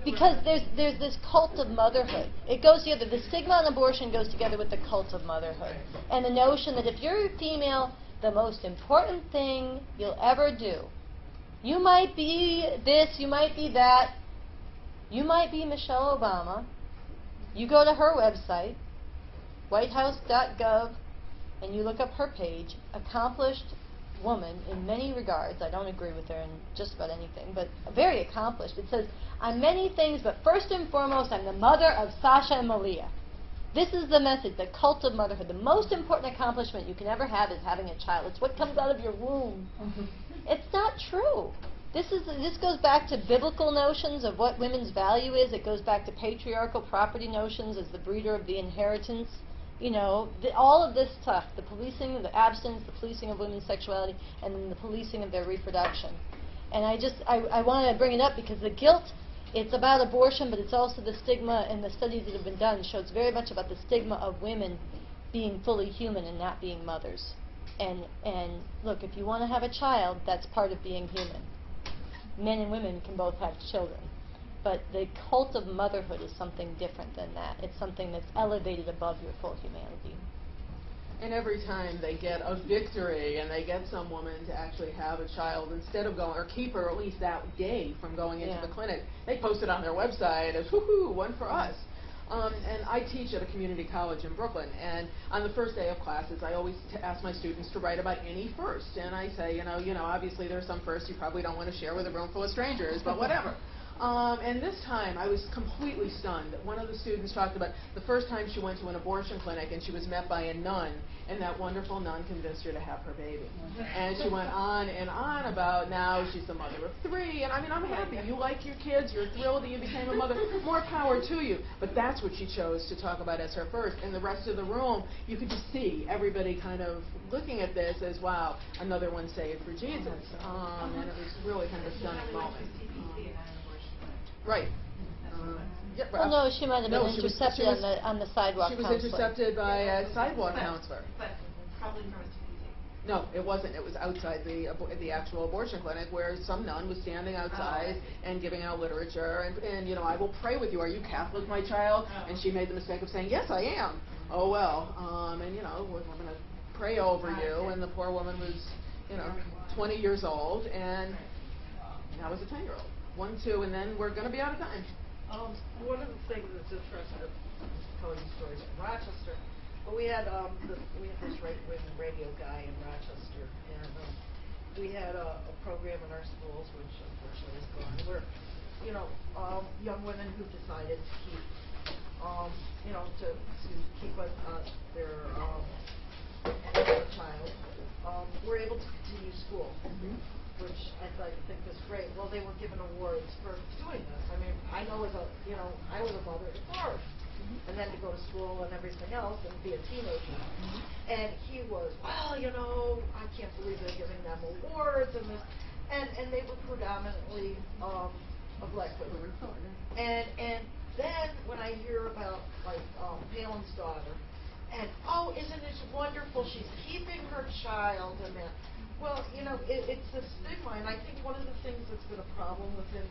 Because there's this cult of motherhood. It goes together. The stigma on abortion goes together with the cult of motherhood. And the notion that if you're a female, the most important thing you'll ever do, you might be this, you might be that, you might be Michelle Obama. You go to her website, whitehouse.gov, and you look up her page, accomplished woman in many regards. I don't agree with her in just about anything, but very accomplished. It says, I'm many things, but first and foremost, I'm the mother of Sasha and Malia. This is the message, the cult of motherhood. The most important accomplishment you can ever have is having a child. It's what comes out of your womb. It's not true. This goes back to biblical notions of what women's value is. It goes back to patriarchal property notions as the breeder of the inheritance. All of this stuff, the policing of the abstinence, the policing of women's sexuality, and then the policing of their reproduction. And I wanted to bring it up because the guilt, it's about abortion, but it's also the stigma, and the studies that have been done show it's very much about the stigma of women being fully human and not being mothers. And look, if you want to have a child, that's part of being human. Men and women can both have children. But the cult of motherhood is something different than that. It's something that's elevated above your full humanity. And every time they get a victory and they get some woman to actually have a child, instead of going, or keep her at least that day from going into the clinic, they post it on their website as, whoo-hoo, one for us. And I teach at a community college in Brooklyn, and on the first day of classes, I always ask my students to write about any first. And I say, obviously there's some firsts you probably don't want to share with a room full of strangers, but whatever. And this time, I was completely stunned. One of the students talked about the first time she went to an abortion clinic and she was met by a nun, and that wonderful nun convinced her to have her baby. And she went on and on about now she's the mother of 3, and I'm happy. You like your kids, you're thrilled that you became a mother, more power to you. But that's what she chose to talk about as her first. And the rest of the room, you could just see everybody kind of looking at this as, wow, another one saved for Jesus. And it was really kind of a stunning moment. Right. Yeah, well, no, she might have been intercepted on the sidewalk. She was intercepted by a sidewalk counselor. But probably from a CPT. No, it wasn't. It was outside the actual abortion clinic where some nun was standing outside and giving out literature and I will pray with you. Are you Catholic, my child? And she made the mistake of saying, yes, I am. Oh, well. And we're going to pray over you. And the poor woman was, 20 years old, and now was a 10-year-old. 1, 2, and then we're going to be out of time. One of the things that's interesting, telling you stories from Rochester, but we had this right-wing radio guy in Rochester, and we had a program in our schools, which unfortunately is gone, where young women who decided to keep their child were able to continue school. Which I think is great. Well, they were given awards for doing this. I mean, I know I was a mother, it's hard. And then to go to school and everything else and be a teenager. And he was, well, I can't believe they're giving them awards and this. and they were predominantly a black women. And then when I hear about like Palin's daughter, and oh, isn't it wonderful? She's keeping her child, and that. Well, you know, it's the stigma, and I think one of the things that's been a problem within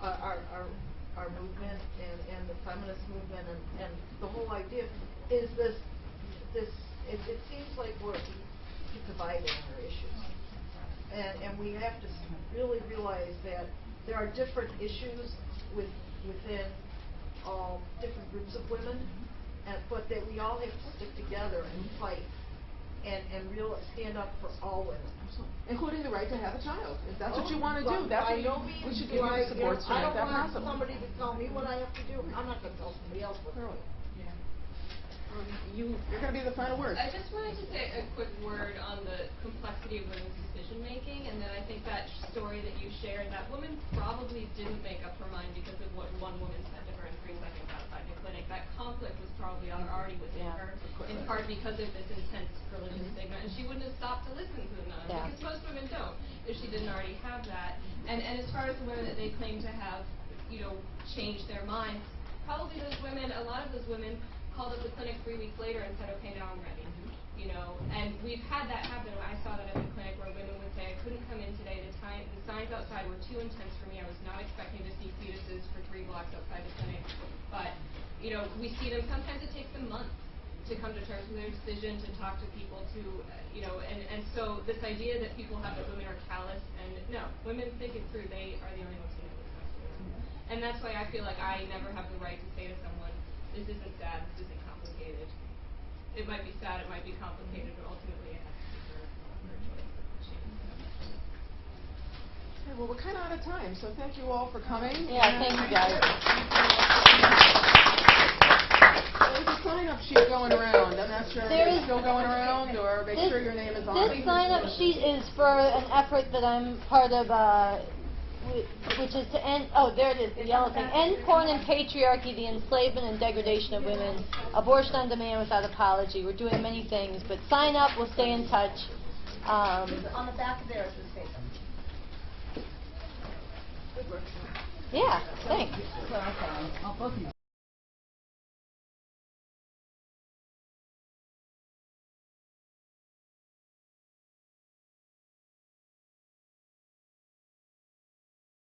our movement and the feminist movement and the whole idea is this. It seems like we're divided on our issues, and we have to really realize that there are different issues within different groups of women, but that we all have to stick together and fight and stand up for all women, including the right to have a child. If that's what you want to do, that's what we should give you the I support to make that don't want possible. somebody to tell me what I have to do. I'm not going to tell somebody else what to do. You're going to be the final word. I just wanted to say a quick word on the complexity of women's decision making, and then I think that story that you shared, that woman probably didn't make up her mind because of what one woman said to her in 3 seconds outside the clinic. That conflict was probably already within her, in part because of this intense religious stigma, and she wouldn't have stopped to listen to the nun, because most women don't, if she didn't already have that. And as far as the women that they claim to have, you know, changed their minds, probably those women, a lot of those women called up the clinic 3 weeks later and said, okay, now I'm ready. You know, and we've had that happen. I saw that at the clinic where women would say, I couldn't come in today. The signs outside were too intense for me. I was not expecting to see fetuses for 3 blocks outside the clinic. But, you know, we see them. Sometimes it takes them months to come to terms with their decision, to talk to people, to, you know, and so this idea that people have that women are callous, and no, women think it through. They are the only ones who know what's best for them. And that's why I feel like I never have the right to say to someone, this isn't sad, this isn't complicated. It might be sad, it might be complicated, but ultimately it has to be her choice. Okay, well, we're kind of out of time, so thank you all for coming. Yeah, thank you guys. There's a sign-up sheet going around. I'm not sure if it's still going around, or make sure your name is on it. This sign-up sheet is for an effort that I'm part of, which is to end, oh, there it is, the yellow thing. End porn and patriarchy, the enslavement and degradation of women. Abortion on demand without apology. We're doing many things, but sign up, we'll stay in touch. On the back there is this paper. Yeah, thanks.